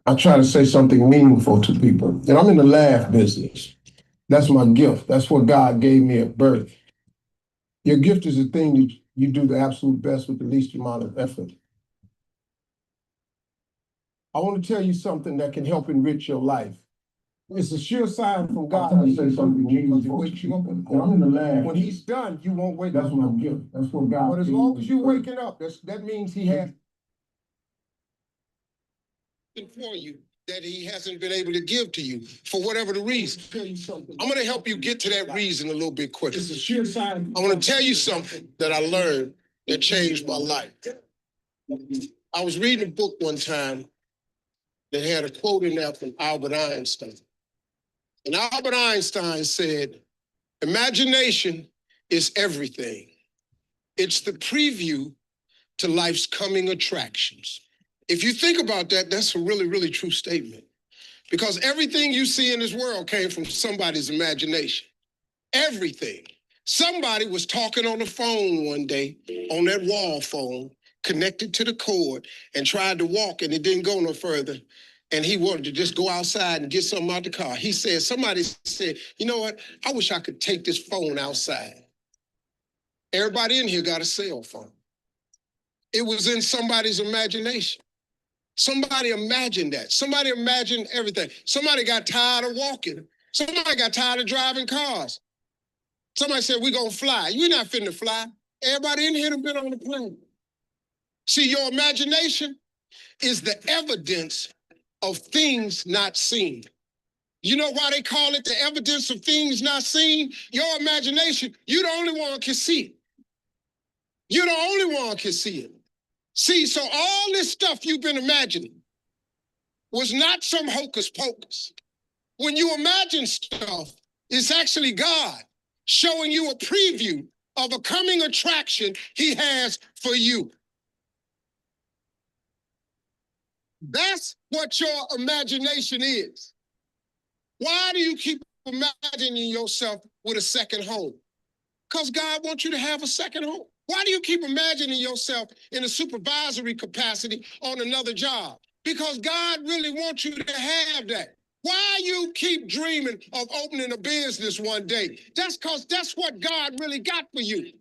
I try to say something meaningful to people. And I'm in the laugh business. That's my gift. That's what God gave me at birth. Your gift is the thing you do the absolute best with the least amount of effort. I want to tell you something that can help enrich your life. It's a sure sign from God to say something meaningful. Wakes you up and I'm in the laugh. When He's done, you won't wake up. That's my gift. That's what God. But as long as you're waking up, that means He has for you that He hasn't been able to give to you for whatever the reason. I'm going to help you get to that reason a little bit quicker. It's a sure sign. I want to tell you something that I learned that changed my life. I was reading a book one time that had a quote in there from Albert Einstein. And Albert Einstein said, imagination is everything. It's the preview to life's coming attractions. If you think about that, that's a really, really true statement. Because everything you see in this world came from somebody's imagination. Everything. Somebody was talking on the phone one day, on that wall phone, connected to the cord, and tried to walk, and it didn't go no further. And he wanted to just go outside and get something out the car. He said, somebody said, you know what? I wish I could take this phone outside. Everybody in here got a cell phone. It was in somebody's imagination. Somebody imagined that. Somebody imagined everything. Somebody got tired of walking. Somebody got tired of driving cars. Somebody said, we're going to fly. You're not finna fly. Everybody in here has been on the plane. See, your imagination is the evidence of things not seen. You know why they call it the evidence of things not seen? Your imagination, you're the only one can see it. You're the only one can see it. See, so all this stuff you've been imagining was not some hocus pocus. When you imagine stuff, it's actually God showing you a preview of a coming attraction He has for you. That's what your imagination is. Why do you keep imagining yourself with a second home? Because God wants you to have a second home. Why do you keep imagining yourself in a supervisory capacity on another job? Because God really wants you to have that. Why you keep dreaming of opening a business one day? That's because that's what God really got for you.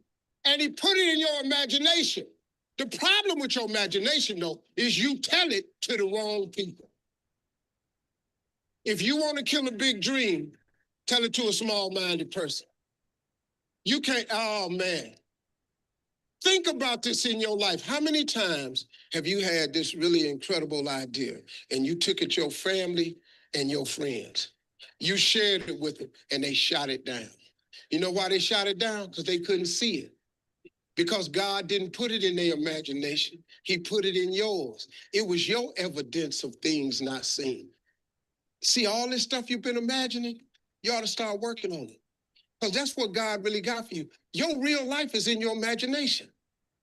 And He put it in your imagination. The problem with your imagination, though, is you tell it to the wrong people. If you want to kill a big dream, tell it to a small-minded person. You can't, oh man. Think about this in your life. How many times have you had this really incredible idea and you took it to your family and your friends? You shared it with them and they shot it down. You know why they shot it down? Because they couldn't see it. Because God didn't put it in their imagination. He put it in yours. It was your evidence of things not seen. See, all this stuff you've been imagining, you ought to start working on it. Because that's what God really got for you. Your real life is in your imagination.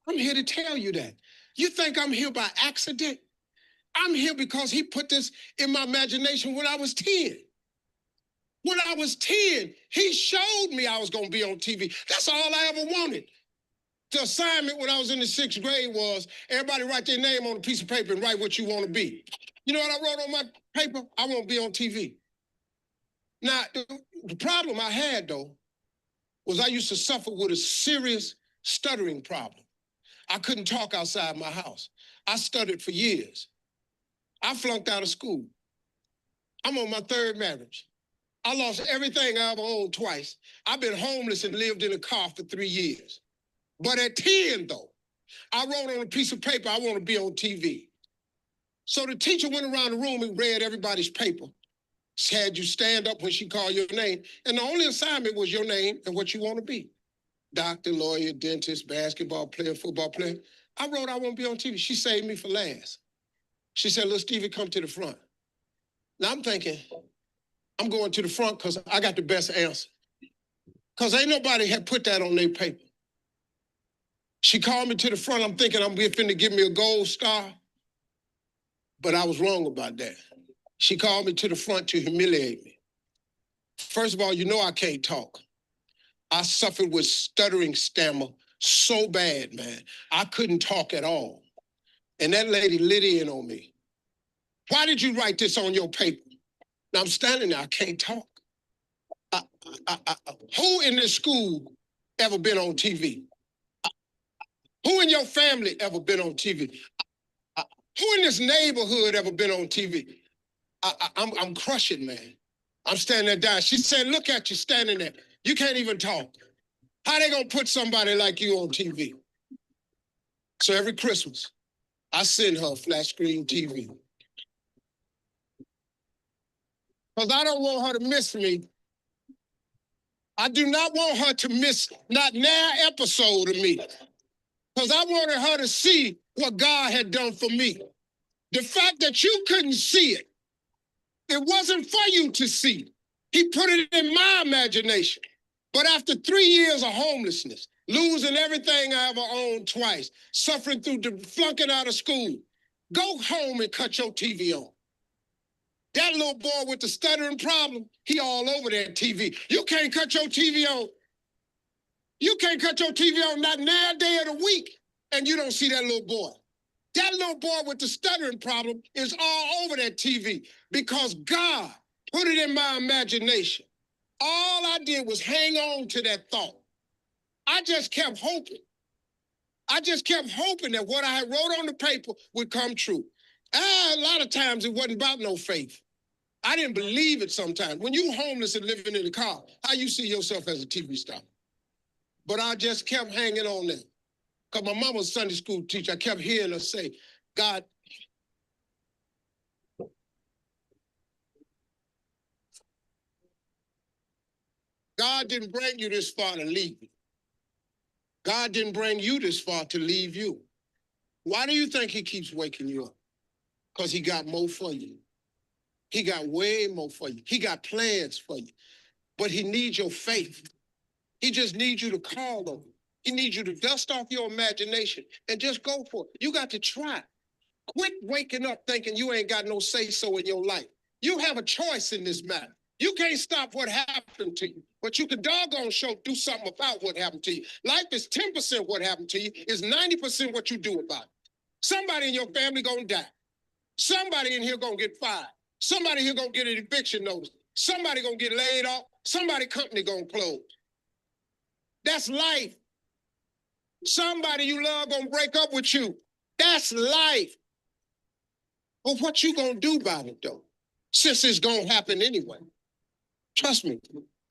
I'm here to tell you that. You think I'm here by accident? I'm here because He put this in my imagination when I was 10. When I was 10, He showed me I was going to be on TV. That's all I ever wanted. The assignment when I was in the 6th grade was everybody write their name on a piece of paper and write what you want to be. You know what I wrote on my paper? I want to be on TV. Now, the problem I had, though, was I used to suffer with a serious stuttering problem. I couldn't talk outside my house. I stuttered for years. I flunked out of school. I'm on my 3rd marriage. I lost everything I ever owned twice. I've been homeless and lived in a car for 3 years. But at 10, though, I wrote on a piece of paper, I want to be on TV. So the teacher went around the room and read everybody's paper. Had you stand up when she called your name. And the only assignment was your name and what you want to be. Doctor, lawyer, dentist, basketball player, football player. I wrote I want to be on TV. She saved me for last. She said, little Stevie, come to the front. Now I'm thinking, I'm going to the front because I got the best answer. Because ain't nobody had put that on their paper. She called me to the front. I'm thinking I'm finna give me a gold star. But I was wrong about that. She called me to the front to humiliate me. First of all, you know I can't talk. I suffered with stuttering stammer so bad, man. I couldn't talk at all. And that lady lit in on me. Why did you write this on your paper? Now I'm standing there, I can't talk. Who in this school ever been on TV? Who in your family ever been on TV? Who in this neighborhood ever been on TV? I'm crushing, man. I'm standing there dying. She said, look at you standing there. You can't even talk. How they gonna put somebody like you on TV? So every Christmas, I send her flat screen TV. Because I don't want her to miss me. I do not want her to miss not now episode of me. Because I wanted her to see what God had done for me. The fact that you couldn't see it, it wasn't for you to see. He put it in my imagination. But after 3 years of homelessness, losing everything I ever owned twice, suffering through flunking out of school, go home and cut your TV on. That little boy with the stuttering problem, he all over that TV. You can't cut your TV on. You can't cut your TV on not now day of the week, and you don't see that little boy. That little boy with the stuttering problem is all over that TV because God put it in my imagination. All I did was hang on to that thought. I just kept hoping. I just kept hoping that what I had wrote on the paper would come true. A lot of times it wasn't about no faith. I didn't believe it sometimes. When you homeless and living in a car, how you see yourself as a TV star? But I just kept hanging on there. Because my mama was a Sunday school teacher. I kept hearing her say, God, God didn't bring you this far to leave you. God didn't bring you this far to leave you. Why do you think he keeps waking you up? Because he got more for you. He got way more for you. He got plans for you. But he needs your faith. He just needs you to call on him. He needs you to dust off your imagination and just go for it. You got to try. Quit waking up thinking you ain't got no say-so in your life. You have a choice in this matter. You can't stop what happened to you, but you can doggone sure do something about what happened to you. Life is 10% what happened to you, is 90% what you do about it. Somebody in your family gonna die. Somebody in here gonna get fired. Somebody here gonna get an eviction notice. Somebody gonna get laid off. Somebody company gonna close. That's life. Somebody you love gonna break up with you. That's life. But what you gonna do about it though? Since it's gonna happen anyway. Trust me.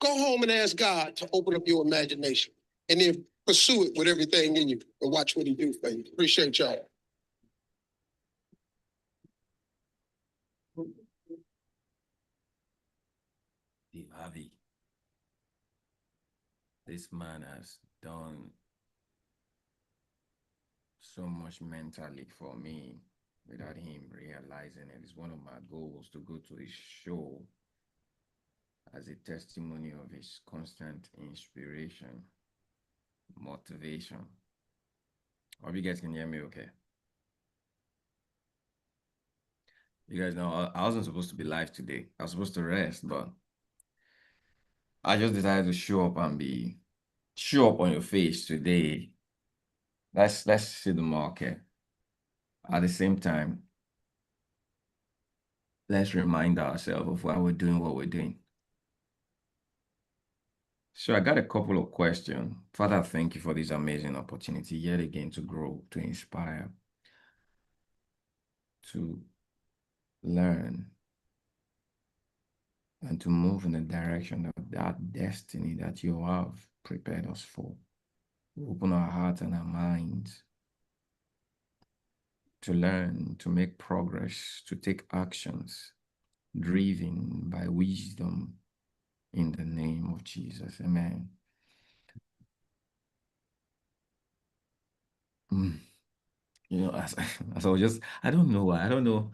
Go home and ask God to open up your imagination and then pursue it with everything in you and watch what he do for you. Appreciate y'all. The Avi. This man has done so much mentally for me without him realizing it. It's one of my goals to go to his show as a testimony of his constant inspiration, motivation. Hope you guys can hear me okay. You guys know I wasn't supposed to be live today. I was supposed to rest, but I just decided to show up on your face today. Let's see the market. At the same time, let's remind ourselves of why we're doing what we're doing. So I got a couple of questions. Father, thank you for this amazing opportunity yet again to grow, to inspire, to learn, and to move in the direction of that destiny that you have prepared us for. Open our hearts and our minds to learn, to make progress, to take actions, driven by wisdom in the name of Jesus. Amen. You know, as I was just, I don't know why. I don't know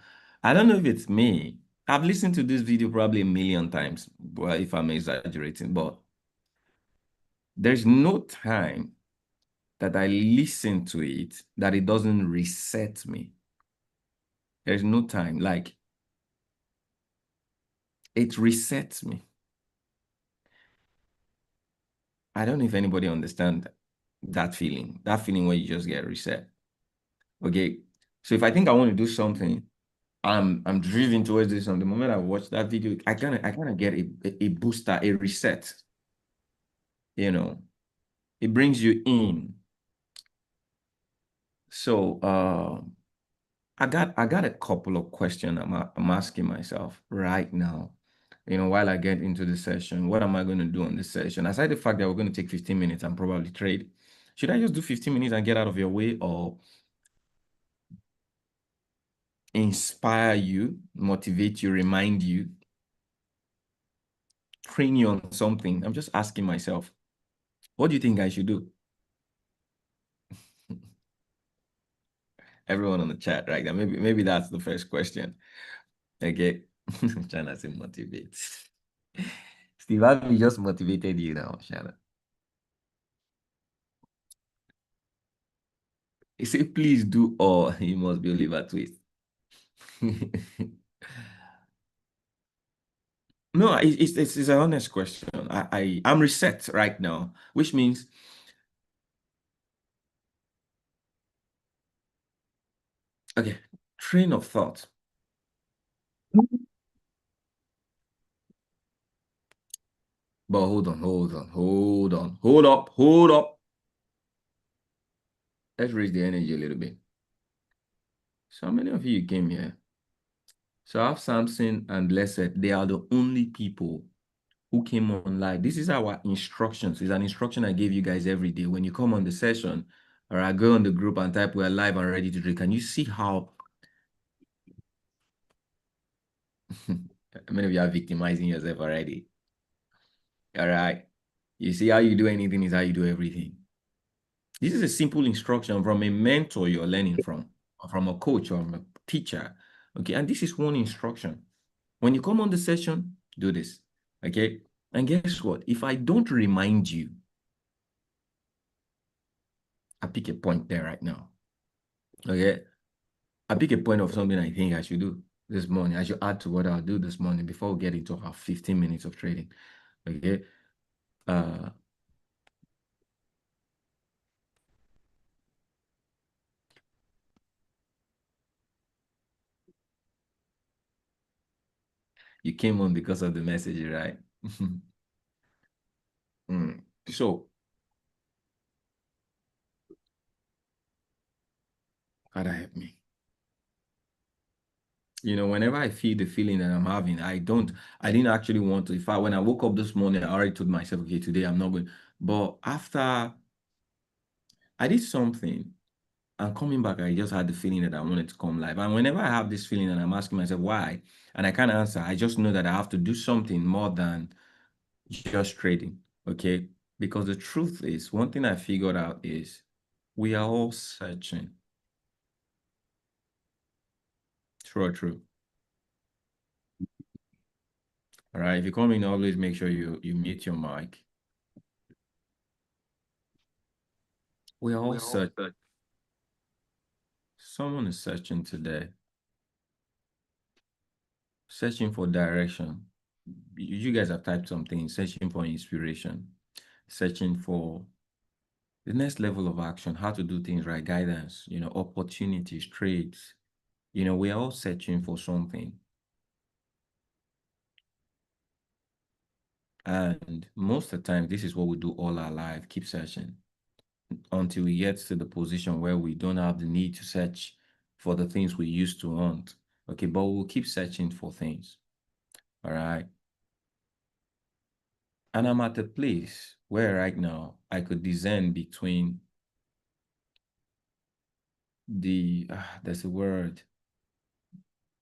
if it's me. I've listened to this video probably a million times, but if I'm exaggerating, but there's no time that I listen to it that it doesn't reset me. There's no time. Like, it resets me. I don't know if anybody understands that feeling when you just get reset. Okay. So if I think I want to do something I'm driven towards this. And the moment I watch that video, I kind of get a booster, a reset. You know, it brings you in. So I got a couple of questions I'm asking myself right now. While I get into the session, what am I going to do on this session? Aside the fact that we're going to take 15 minutes and probably trade, should I just do 15 minutes and get out of your way, or inspire you, motivate you, remind you, train you on something? I'm just asking myself, what do you think I should do? Everyone on the chat right now, maybe that's the first question. Okay. Trying to say motivate. Steve Harvey just motivated you now, Shannon. He said, please do all. You must be Oliver Twist. No, it's an honest question. I'm reset right now, which means, okay, train of thought. But hold up. Let's raise the energy a little bit. So how many of you came here? So I have Samson and Blessed. They are the only people who came on live. This is our instructions. It's an instruction I gave you guys every day. When you come on the session, or I go on the group and type we're live and ready to drink. Can you see how many of you are victimizing yourself already? All right. You see how you do anything is how you do everything. This is a simple instruction from a mentor you're learning from, or from a coach or a teacher. Okay. And this is one instruction. When you come on the session, do this. Okay. And guess what? If I don't remind you, I pick a point there right now. Okay. I pick a point of something I think I should do this morning. I should add to what I'll do this morning before we get into our 15 minutes of trading. Okay. Uh, you came on because of the message, right? So, God help me. Whenever I feel the feeling that I'm having, I didn't actually want to. When I woke up this morning, I already told myself, okay, today I'm not going. But after I did something and coming back, I just had the feeling that I wanted to come live. And whenever I have this feeling and I'm asking myself why, and I can't answer, I just know that I have to do something more than just trading. Okay. Because the truth is, one thing I figured out is we are all searching. True or true. All right. If you come in, always make sure you mute your mic. We are all searching. Someone is searching today, searching for direction. You guys have typed something, searching for inspiration, searching for the next level of action, how to do things right, guidance, opportunities, trades. We're all searching for something. And most of the time, this is what we do all our life, keep searching until we get to the position where we don't have the need to search for the things we used to want. Okay, but we'll keep searching for things. All right. And I'm at a place where right now I could discern between there's a word,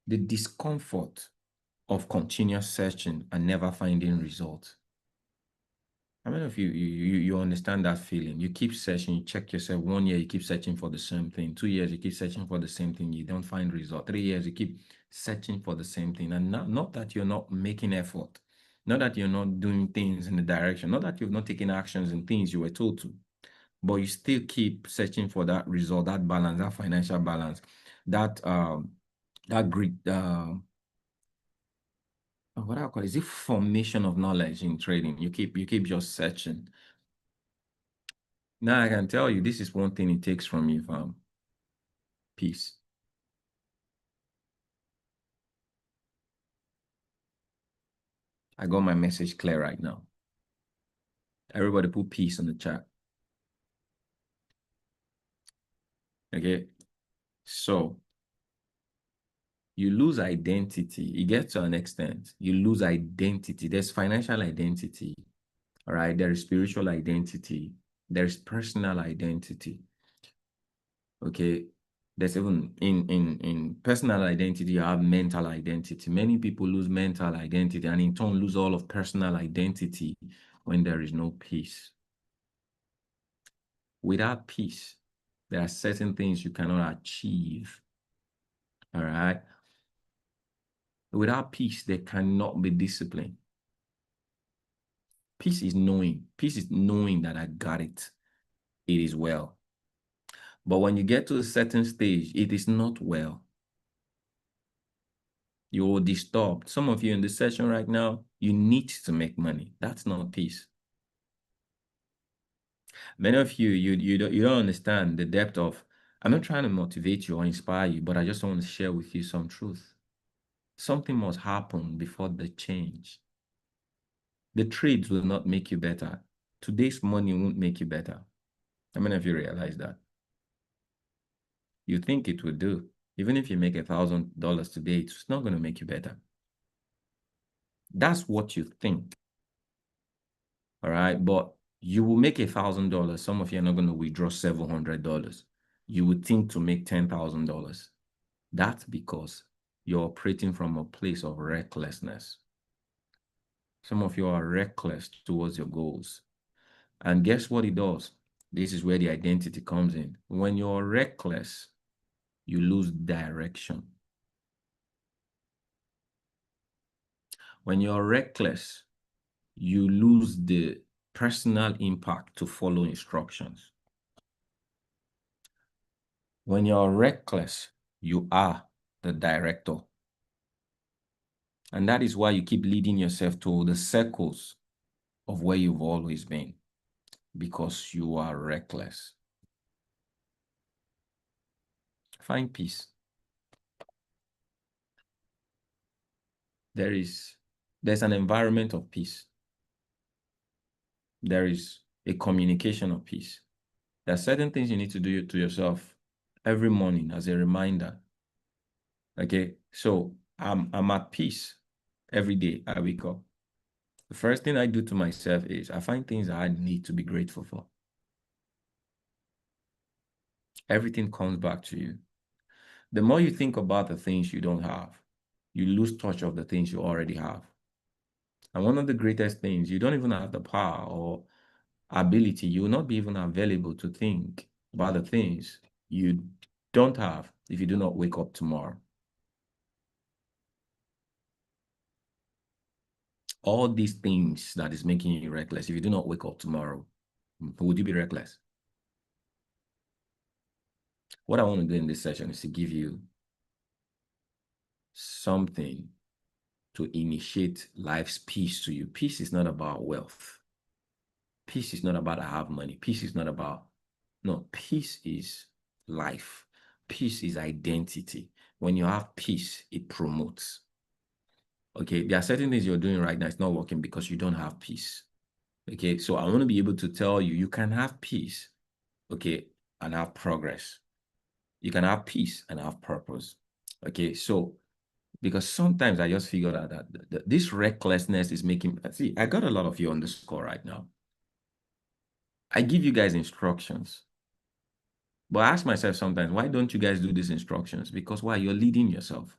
the discomfort of continuous searching and never finding results. How many of you understand that feeling? You keep searching, you check yourself. 1 year, you keep searching for the same thing. 2 years, you keep searching for the same thing. You don't find result. 3 years, you keep searching for the same thing. And not that you're not making effort, not that you're not doing things in the direction, not that you've not taken actions and things you were told to, but you still keep searching for that result, that balance, that financial balance, that great what I call it, is it formation of knowledge in trading. You keep just searching. Now I can tell you this is one thing it takes from you, fam. Peace. I got my message clear right now. Everybody put peace in the chat. Okay. So you lose identity. It gets to an extent. You lose identity. There's financial identity. All right. There is spiritual identity. There's personal identity. Okay. There's even in personal identity, you have mental identity. Many people lose mental identity and in turn lose all of personal identity when there is no peace. Without peace, there are certain things you cannot achieve. All right. Without peace, there cannot be discipline. Peace is knowing. Peace is knowing that I got it. It is well. But when you get to a certain stage, it is not well. You will disturb. Some of you in this session right now, you need to make money. That's not peace. Many of you, you don't understand the depth of, I'm not trying to motivate you or inspire you, but I just want to share with you some truth. Something must happen before the change. The trades will not make you better. Today's money won't make you better. How many of you realize that? You think it will do. Even if you make $1,000 today, it's not going to make you better. That's what you think. All right. But you will make $1,000. Some of you are not going to withdraw $700. You would think to make $10,000. That's because you're operating from a place of recklessness. Some of you are reckless towards your goals. And guess what it does? This is where the identity comes in. When you're reckless, you lose direction. When you're reckless, you lose the personal impact to follow instructions. When you're reckless, you are the director. And that is why you keep leading yourself to the circles of where you've always been, because you are reckless. Find peace. There's an environment of peace. There is a communication of peace. There are certain things you need to do to yourself every morning as a reminder. Okay, so I'm at peace every day I wake up. The first thing I do to myself is I find things that I need to be grateful for. Everything comes back to you. The more you think about the things you don't have, you lose touch of the things you already have. And one of the greatest things, you don't even have the power or ability, you will not be even available to think about the things you don't have if you do not wake up tomorrow. All these things that is making you reckless, if you do not wake up tomorrow, would you be reckless? What I want to do in this session is to give you something to initiate life's peace to you. Peace is not about wealth. Peace is not about I have money. Peace is not about, no, peace is life. Peace is identity. When you have peace, it promotes. Okay, there are certain things you're doing right now, it's not working because you don't have peace. Okay, so I want to be able to tell you, you can have peace, okay, and have progress. You can have peace and have purpose. Okay, so because sometimes I just figured out that this recklessness is making, see, I got a lot of you on this call right now. I give you guys instructions, but I ask myself sometimes, why don't you guys do these instructions? Because why? You're leading yourself.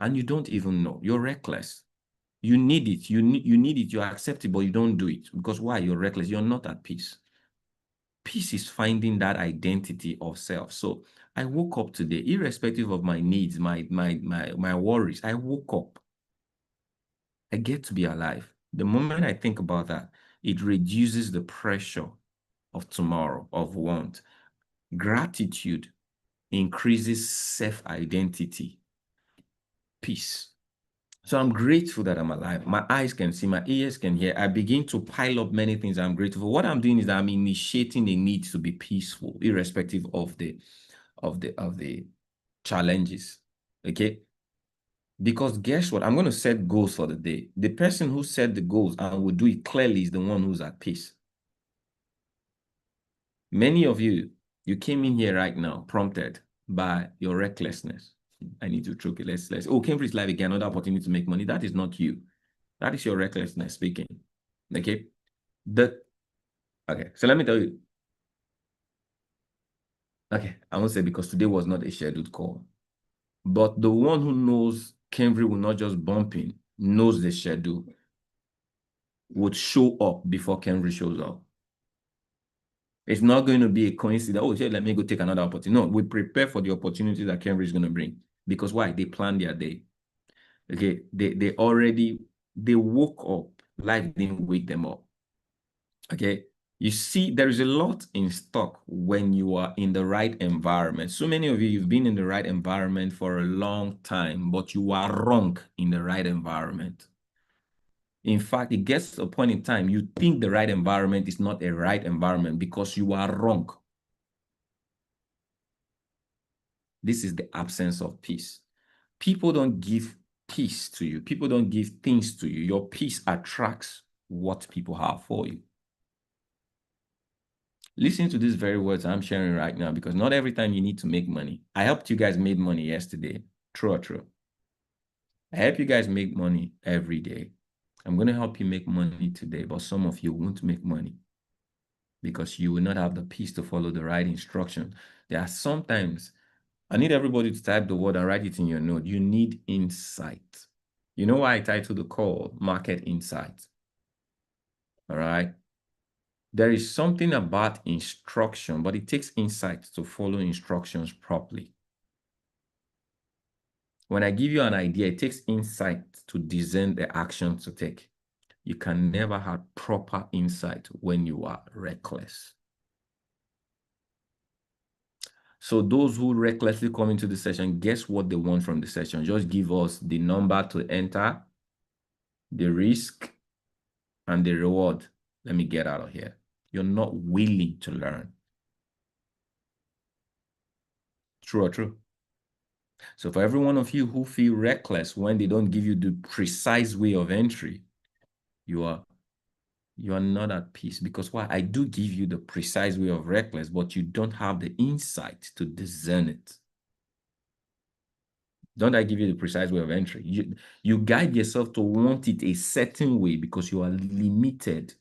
And you don't even know. You're reckless. You need it. You need it. You accept it, but you don't do it. Because why? You're reckless. You're not at peace. Peace is finding that identity of self. So I woke up today, irrespective of my needs, my worries. I woke up. I get to be alive. The moment I think about that, it reduces the pressure of tomorrow, of want. Gratitude increases self-identity, peace. So I'm grateful that I'm alive. My eyes can see, my ears can hear. I begin to pile up many things I'm grateful for. What I'm doing is that I'm initiating a need to be peaceful, irrespective of the challenges. Okay. Because guess what? I'm going to set goals for the day. The person who set the goals and will do it clearly is the one who's at peace. Many of you, you came in here right now prompted by your recklessness. I need to choke it. Let's. Oh, Cambridge Live again, another opportunity to make money. That is not you. That is your recklessness speaking. Okay. Okay. So let me tell you. Okay. I won't say because today was not a scheduled call. But the one who knows Cambridge will not just bump in, knows the schedule, would show up before Cambridge shows up. It's not going to be a coincidence. Oh, let me go take another opportunity. No, we prepare for the opportunity that Cambridge is going to bring. Because why? They plan their day. Okay. They woke up. Life didn't wake them up. Okay. You see, there is a lot in stock when you are in the right environment. So many of you, you've been in the right environment for a long time, but you are wrong in the right environment. In fact, it gets to a point in time, you think the right environment is not a right environment because you are wrong. This is the absence of peace. People don't give peace to you. People don't give things to you. Your peace attracts what people have for you. Listen to these very words I'm sharing right now, because not every time you need to make money. I helped you guys make money yesterday. True or true? I help you guys make money every day. I'm going to help you make money today, but some of you won't make money because you will not have the peace to follow the right instruction. There are sometimes, I need everybody to type the word and write it in your note. You need insight. You know why I titled the call Market Insight? All right. There is something about instruction, but it takes insight to follow instructions properly. When I give you an idea, it takes insight to discern the action to take. You can never have proper insight when you are reckless. So those who recklessly come into the session, guess what they want from the session? Just give us the number to enter, the risk, and the reward. Let me get out of here. You're not willing to learn. True or true? So for every one of you who feel reckless when they don't give you the precise way of entry, you are not at peace. Because why? I do give you the precise way of reckless, but you don't have the insight to discern it. Don't I give you the precise way of entry? You guide yourself to want it a certain way because you are limited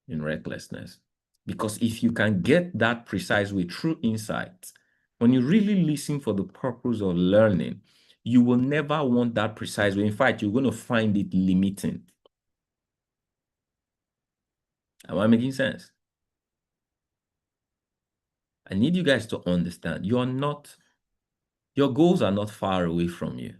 in recklessness. Because if you can get that precise way through insight, when you really listen for the purpose of learning, you will never want that precise way. In fact, you're going to find it limiting. Am I making sense? I need you guys to understand your goals are not far away from you.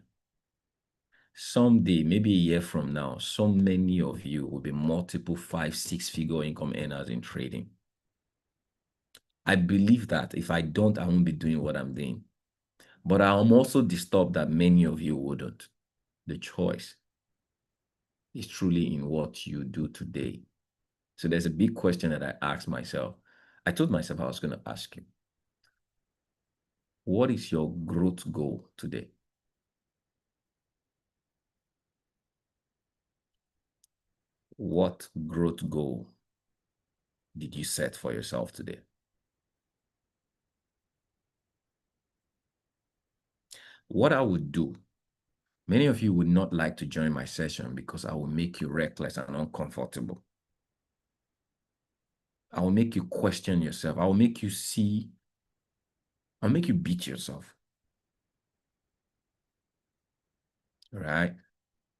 Someday, maybe a year from now, so many of you will be multiple 5-6-figure income earners in trading. I believe that if I don't, I won't be doing what I'm doing. But I'm also disturbed that many of you wouldn't. The choice is truly in what you do today. So there's a big question that I asked myself. I told myself I was going to ask you, what is your growth goal today? What growth goal did you set for yourself today? What I would do, many of you would not like to join my session because I will make you reckless and uncomfortable. I will make you question yourself. I will make you see, I'll make you beat yourself. All right?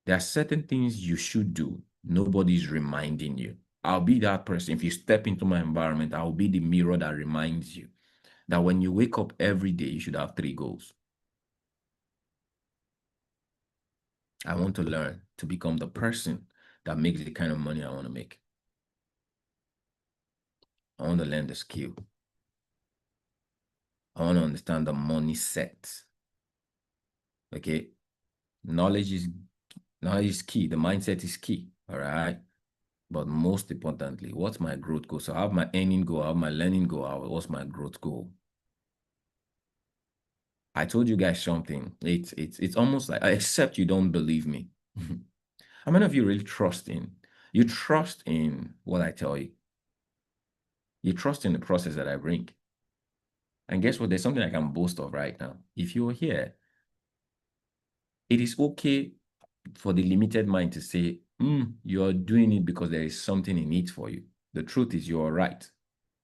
There are certain things you should do. Nobody's reminding you. I'll be that person. If you step into my environment, I'll be the mirror that reminds you that when you wake up every day, you should have 3 goals. I want to learn to become the person that makes the kind of money I want to make. I want to learn the skill. I want to understand the money set. Okay? Knowledge is key. The mindset is key. All right? But most importantly, what's my growth goal? So I have my earning goal, I have my learning goal. What's my growth goal? I told you guys something. It's almost like, except you don't believe me. How many of you really trust in? You trust in what I tell you. You trust in the process that I bring. And guess what? There's something I can boast of right now. If you're here, it is okay for the limited mind to say, you're doing it because there is something in it for you. The truth is, you're right.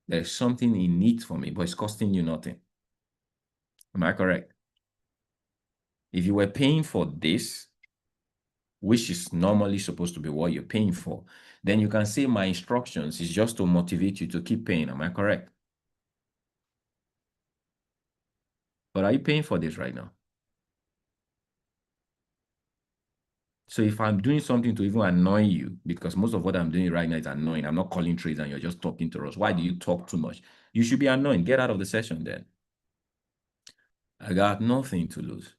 There's something in it for me, but it's costing you nothing. Am I correct? If you were paying for this, which is normally supposed to be what you're paying for, then you can say my instructions is just to motivate you to keep paying. Am I correct? But are you paying for this right now? So if I'm doing something to even annoy you, because most of what I'm doing right now is annoying, I'm not calling trades and you're just talking to us. Why do you talk too much? You should be annoying. Get out of the session then. I got nothing to lose.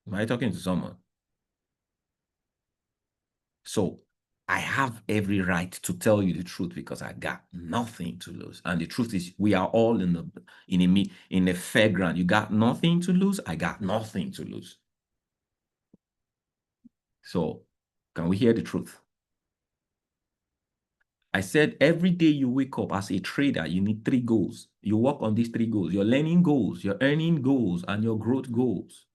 Am I talking to someone? So I have every right to tell you the truth because I got nothing to lose. And the truth is, we are all in a fairground. You got nothing to lose. I got nothing to lose. So can we hear the truth? I said every day you wake up as a trader, you need 3 goals. You work on these 3 goals: your learning goals, your earning goals, and your growth goals.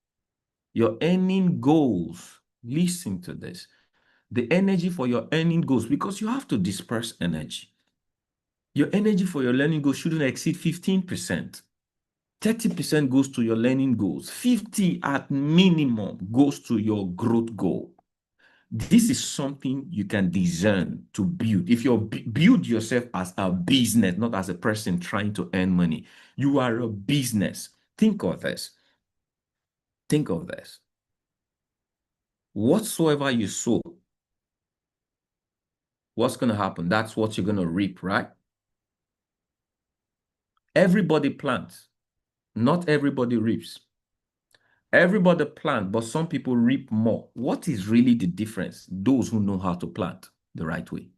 Your earning goals, listen to this. The energy for your earning goals, because you have to disperse energy. Your energy for your learning goals shouldn't exceed 15%. 30% goes to your learning goals. 50 at minimum goes to your growth goal. This is something you can discern to build. If you build yourself as a business, not as a person trying to earn money, you are a business. Think of this. Think of this. Whatsoever you sow, what's going to happen? That's what you're going to reap, right? Everybody plants. Not everybody reaps. Everybody plant, but some people reap more. What is really the difference? Those who know how to plant the right way.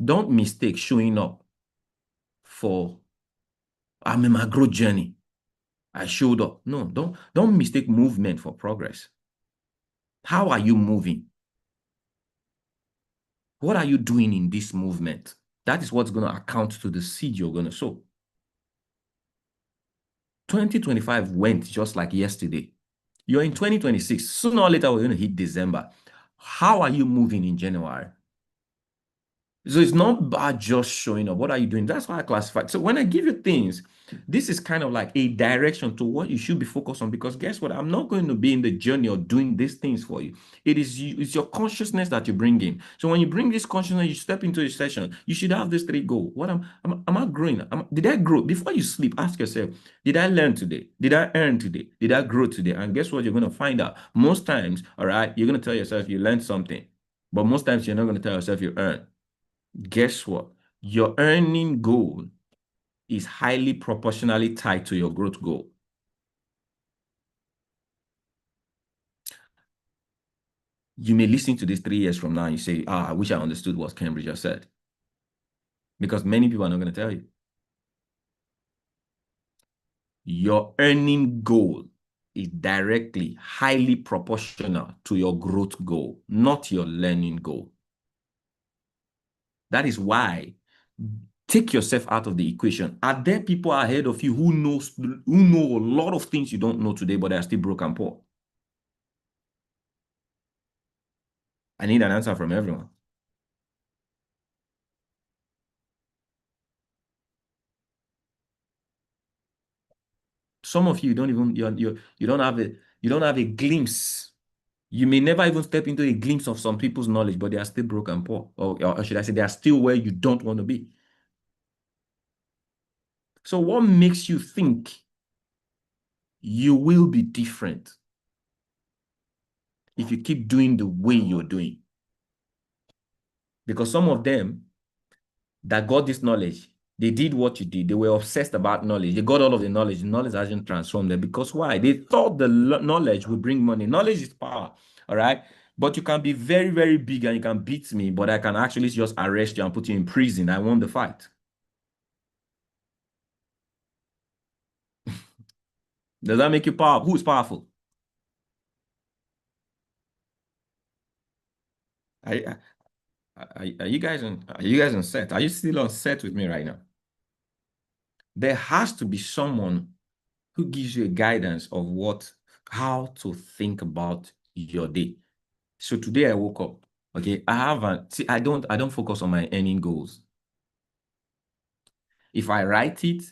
Don't mistake showing up for, I'm in my growth journey. I showed up. No, don't mistake movement for progress. How are you moving? What are you doing in this movement? That is what's going to account to the seed you're going to sow. 2025 went just like yesterday. You're in 2026. Sooner or later, we're going to hit December. How are you moving in January? So it's not bad just showing up. What are you doing? That's why I classify. So when I give you things, this is kind of like a direction to what you should be focused on. Because guess what? I'm not going to be in the journey of doing these things for you. It is you, it's your consciousness that you bring in. So when you bring this consciousness, you step into a session. You should have these 3 goals. What am I growing? Did I grow? Before you sleep, ask yourself: did I learn today? Did I earn today? Did I grow today? And guess what? You're going to find out. Most times, all right, you're going to tell yourself you learned something, but most times you're not going to tell yourself you earned. Guess what? Your earning goal is highly proportionally tied to your growth goal. You may listen to this 3 years from now and you say, I wish I understood what Cambridge just said. Because many people are not going to tell you. Your earning goal is directly, highly proportional to your growth goal, not your learning goal. That is why, take yourself out of the equation. Are there people ahead of you who know a lot of things you don't know today, but they are still broke and poor? I need an answer from everyone. Some of you don't even you don't have a glimpse. You may never even step into a glimpse of some people's knowledge, but they are still broke and poor. Or should I say they are still where you don't want to be. So what makes you think you will be different if you keep doing the way you're doing? Because some of them that got this knowledge, they did what you did. They were obsessed about knowledge. They got all of the knowledge. The knowledge hasn't transformed them. Because why? They thought the knowledge would bring money. Knowledge is power, all right? But you can be very, very big and you can beat me, but I can actually just arrest you and put you in prison. I won the fight. Does that make you powerful? Who's powerful? Are, are you guys on set? Are you still on set with me right now? There has to be someone who gives you a guidance of how to think about your day. So today I woke up. Okay, I don't focus on my earning goals. If I write it,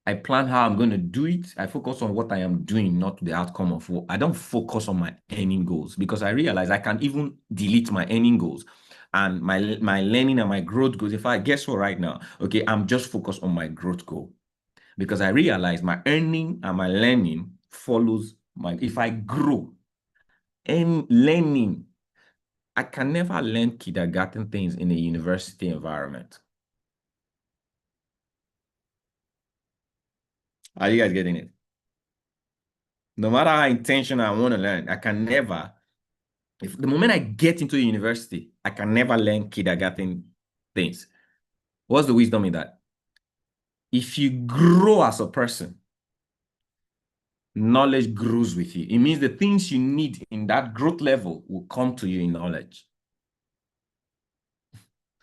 I plan how I'm going to do it. I focus on what I am doing, not the outcome of what. I don't focus on my earning goals because I realize I can even delete my earning goals and my learning and my growth goals. If I guess what right now, okay, I'm just focused on my growth goal because I realize my earning and my learning follows my. If I grow and learning, I can never learn kindergarten things in a university environment. Are you guys getting it? No matter how intentional I want to learn, I can never. If the moment I get into a university, I can never learn kindergarten things. What's the wisdom in that? If you grow as a person, knowledge grows with you. It means the things you need in that growth level will come to you in knowledge.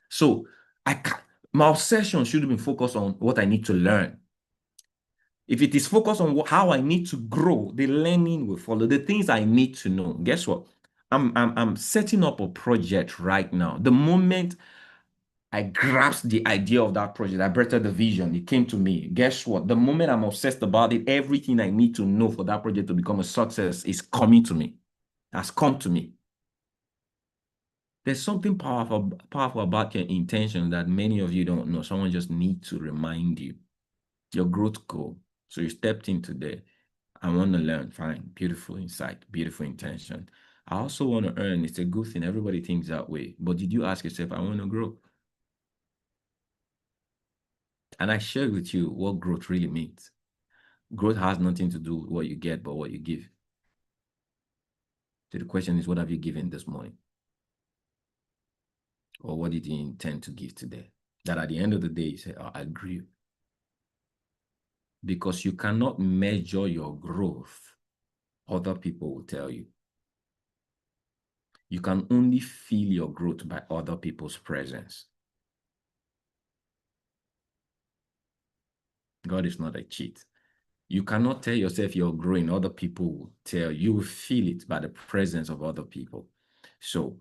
So my obsession should be focused on what I need to learn. If it is focused on how I need to grow, the learning will follow. The things I need to know. Guess what? I'm setting up a project right now. The moment I grasped the idea of that project, I birthed the vision, it came to me. Guess what? The moment I'm obsessed about it, everything I need to know for that project to become a success is coming to me. Has come to me. There's something powerful about your intention that many of you don't know. Someone just needs to remind you. Your growth goal. So you stepped into there. I want to learn. Fine. Beautiful insight. Beautiful intention. I also want to earn. It's a good thing. Everybody thinks that way. But did you ask yourself, I want to grow? And I shared with you what growth really means. Growth has nothing to do with what you get, but what you give. So the question is, what have you given this morning? Or what did you intend to give today? That at the end of the day, you say, oh, I grew. Because you cannot measure your growth, other people will tell you. You can only feel your growth by other people's presence. God is not a cheat. You cannot tell yourself you're growing. Other people will tell you. You will feel it by the presence of other people. So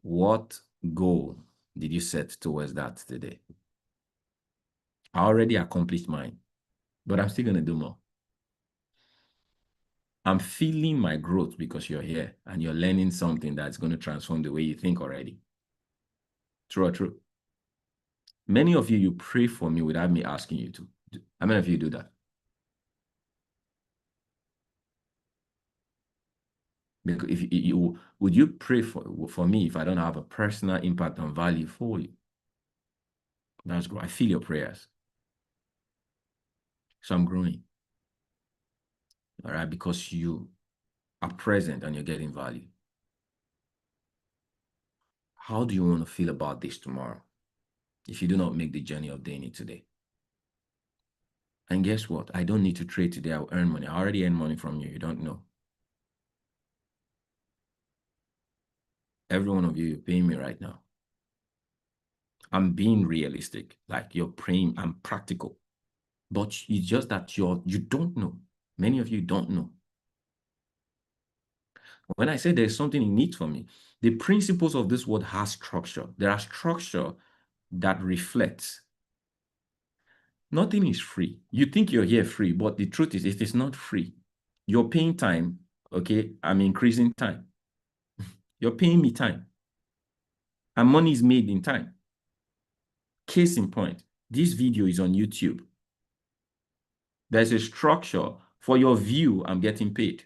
what goal did you set towards that today? I already accomplished mine, but I'm still going to do more. I'm feeling my growth because you're here and you're learning something that's going to transform the way you think already. True or true? Many of you pray for me without me asking you to. How many of you do that? Because if you would you pray for me if I don't have a personal impact and value for you? That's good. I feel your prayers. So I'm growing. All right, because you are present and you're getting value. How do you want to feel about this tomorrow if you do not make the journey of doing it today? And guess what? I don't need to trade today. I'll earn money. I already earn money from you. You don't know. Every one of you, you're paying me right now. I'm being realistic. Like you're praying, I'm practical. But it's just that you don't know. Many of you don't know. When I say there's something in it for me, the principles of this word has structure. There are structure that reflects. Nothing is free. You think you're here free, but the truth is it is not free. You're paying time, okay? I'm increasing time. You're paying me time. And money is made in time. Case in point, this video is on YouTube. There's a structure for your view. I'm getting paid.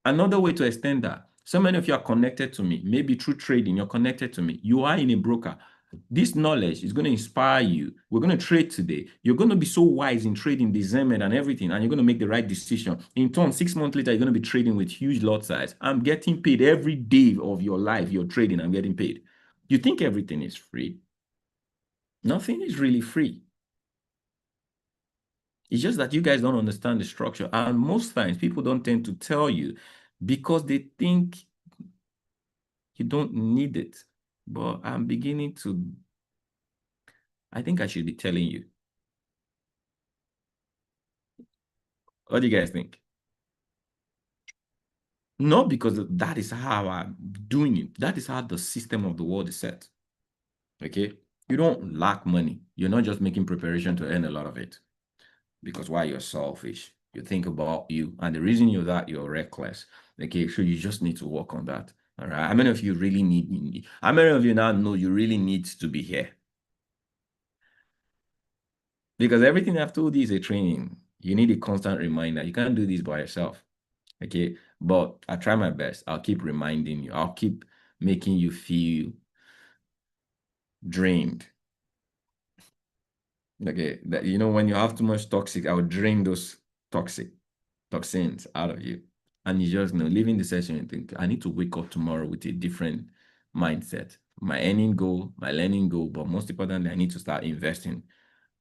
Another way to extend that, so many of you are connected to me, maybe through trading, you're connected to me. You are in a broker. This knowledge is going to inspire you. We're going to trade today. You're going to be so wise in trading, discernment, and everything, and you're going to make the right decision. In turn, 6 months later, you're going to be trading with huge lot size. I'm getting paid every day of your life. You're trading, I'm getting paid. You think everything is free? Nothing is really free. It's just that you guys don't understand the structure. And most times people don't tend to tell you because they think you don't need it. But I'm beginning to, I think I should be telling you. What do you guys think? Not because that is how I'm doing it. That is how the system of the world is set. Okay? You don't lack money. You're not just making preparation to earn a lot of it. Because why? You're selfish. You think about you. And the reason you're that, you're reckless. Okay? So you just need to work on that. All right? How many of you really need, how many of you now know you really need to be here? Because everything I've told you is a training. You need a constant reminder. You can't do this by yourself. Okay. But I try my best. I'll keep reminding you. I'll keep making you feel drained. Okay. That when you have too much toxic, I will drain those toxins out of you. And you just leaving the session and think, I need to wake up tomorrow with a different mindset. My earning goal, my learning goal, but most importantly, I need to start investing.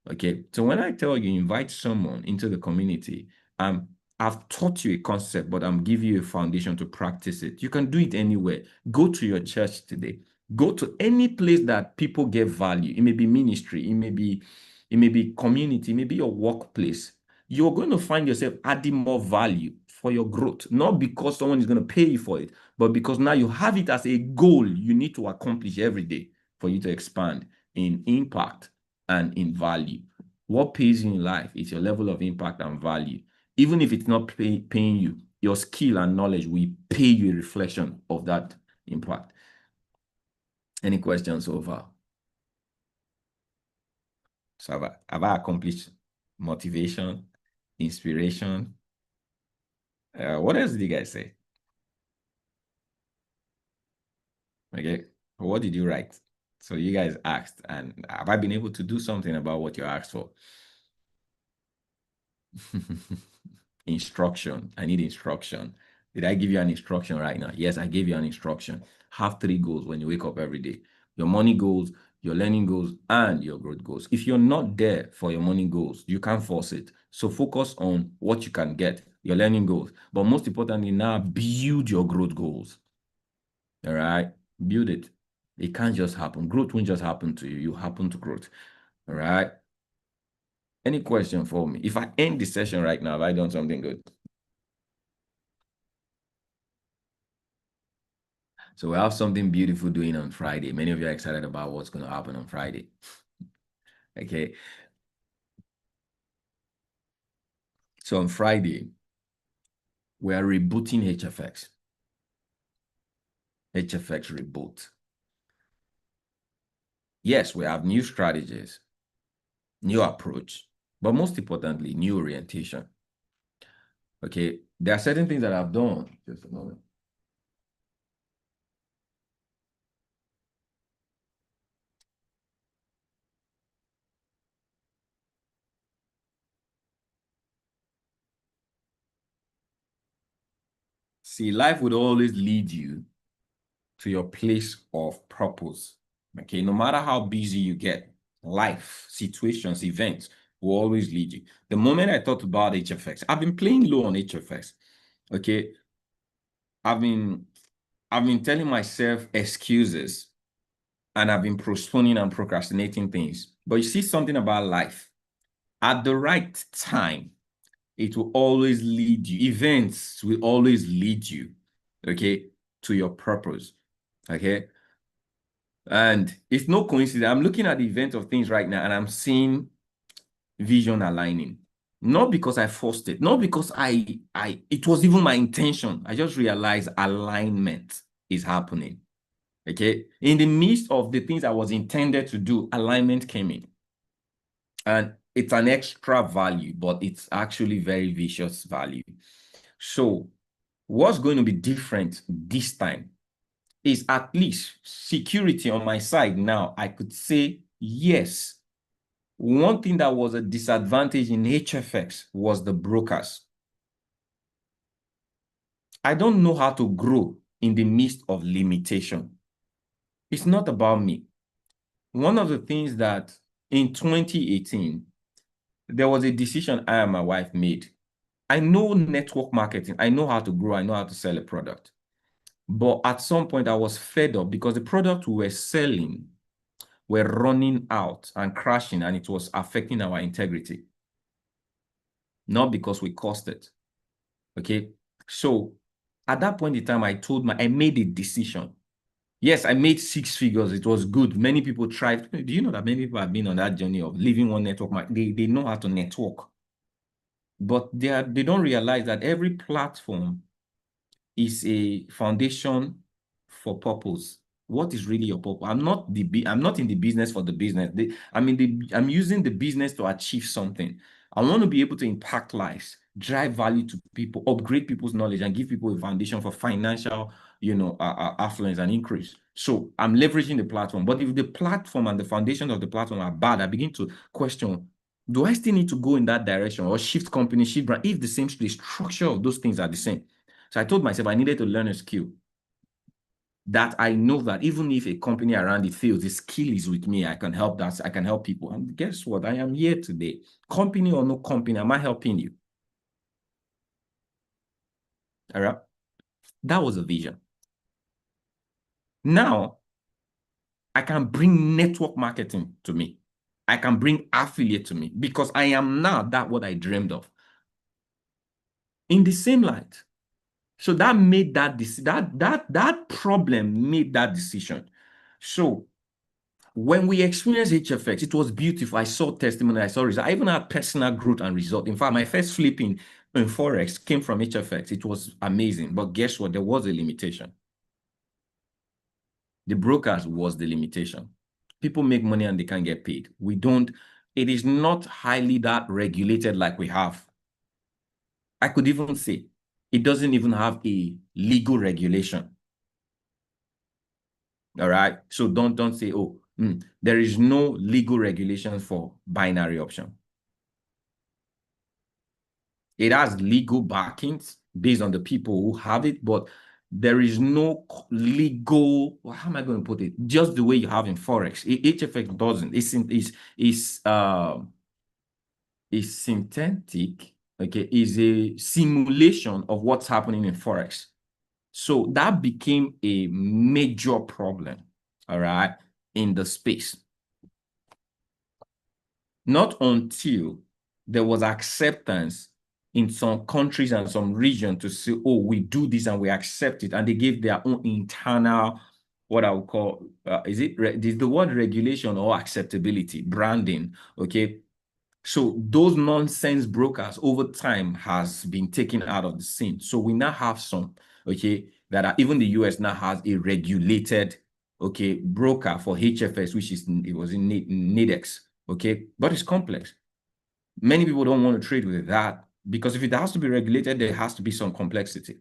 Okay, so when I tell you invite someone into the community, I've taught you a concept, but I'm giving you a foundation to practice it. You can do it anywhere. Go to your church today. Go to any place that people get value. It may be ministry, it may be community, it may be your workplace. You're going to find yourself adding more value for your growth, not because someone is going to pay you for it, but because now you have it as a goal you need to accomplish every day for you to expand in impact and in value. What pays you in life is your level of impact and value. Even if it's not paying you, your skill and knowledge will pay you a reflection of that impact. Any questions so far? So have I accomplished motivation, inspiration? What else did you guys say? Okay. What did you write? So you guys asked, and have I been able to do something about what you asked for? Instruction. I need instruction. Did I give you an instruction right now? Yes, I gave you an instruction. Have 3 goals when you wake up every day. Your money goals, your learning goals, and your growth goals. If you're not there for your money goals, you can't force it. So focus on what you can get, your learning goals. But most importantly, now build your growth goals. All right? Build it. It can't just happen. Growth won't just happen to you. You happen to growth. All right? Any question for me? If I end the session right now, have I done something good? So we have something beautiful doing on Friday. Many of you are excited about what's going to happen on Friday. Okay. So on Friday, we are rebooting HFX. HFX reboot. Yes, we have new strategies, new approach, but most importantly, new orientation. Okay. There are certain things that I've done. Just a moment. See, life would always lead you to your place of purpose. Okay, no matter how busy you get, life, situations, events will always lead you. The moment I thought about HFX, I've been playing low on HFX. Okay, I've been telling myself excuses, and I've been postponing and procrastinating things. But you see something about life. At the right time, it will always lead you. Events will always lead you, okay, to your purpose. Okay. And it's no coincidence. I'm looking at the event of things right now and I'm seeing vision aligning. Not because I forced it, not because it was even my intention. I just realized alignment is happening. Okay. In the midst of the things I was intended to do, alignment came in. And it's an extra value, but it's actually very vicious value. So what's going to be different this time is at least security on my side now. I could say, yes, one thing that was a disadvantage in HFX was the brokers. I don't know how to grow in the midst of limitation. It's not about me. One of the things that in 2018, there was a decision I and my wife made. I know network marketing. I know how to grow. I know how to sell a product. But at some point, I was fed up because the product we were selling were running out and crashing, and it was affecting our integrity. Not because we cost it. Okay. So at that point in time, I made a decision. Yes, I made 6 figures. It was good. Many people tried. Do you know that many people have been on that journey of leaving one network? They know how to network, but they don't realize that every platform is a foundation for purpose. What is really your purpose? I'm not in the business for the business. I'm using the business to achieve something. I want to be able to impact lives, drive value to people, upgrade people's knowledge, and give people a foundation for financial, affluence and increase. So I'm leveraging the platform. But if the platform and the foundation of the platform are bad, I begin to question, do I still need to go in that direction or shift company, shift brand, if the structure of those things are the same? So I told myself I needed to learn a skill that I know that even if a company around it fails, the skill is with me. I can help that. I can help people. And guess what? I am here today. Company or no company, am I helping you? All right. That was a vision. Now I can bring network marketing to me. I can bring affiliate to me because I am now what I dreamed of. In the same light. So that made that problem made that decision. So when we experienced HFX, it was beautiful. I saw testimony, I saw results. I even had personal growth and result. In fact, my first flipping in Forex came from HFX. It was amazing. But guess what? There was a limitation. The brokers was the limitation. People make money and they can't get paid. It is not highly that regulated like we have. I could even say it doesn't even have a legal regulation. All right. So don't say, oh, there is no legal regulation for binary option. It has legal backings based on the people who have it, but there is no legal, how am I going to put it? Just the way you have in Forex. HFX doesn't. It's synthetic, okay, is a simulation of what's happening in Forex. So that became a major problem, all right, in the space. Not until there was acceptance in some countries and some regions to say, oh, we do this and we accept it. And they gave their own internal, what I would call, is the word regulation or acceptability, branding, okay? So those nonsense brokers over time has been taken out of the scene. So we now have some, okay, that are, even the US now has a regulated, okay, broker for HFS, it was in NIDEX, okay, but it's complex. Many people don't want to trade with that because if it has to be regulated, there has to be some complexity.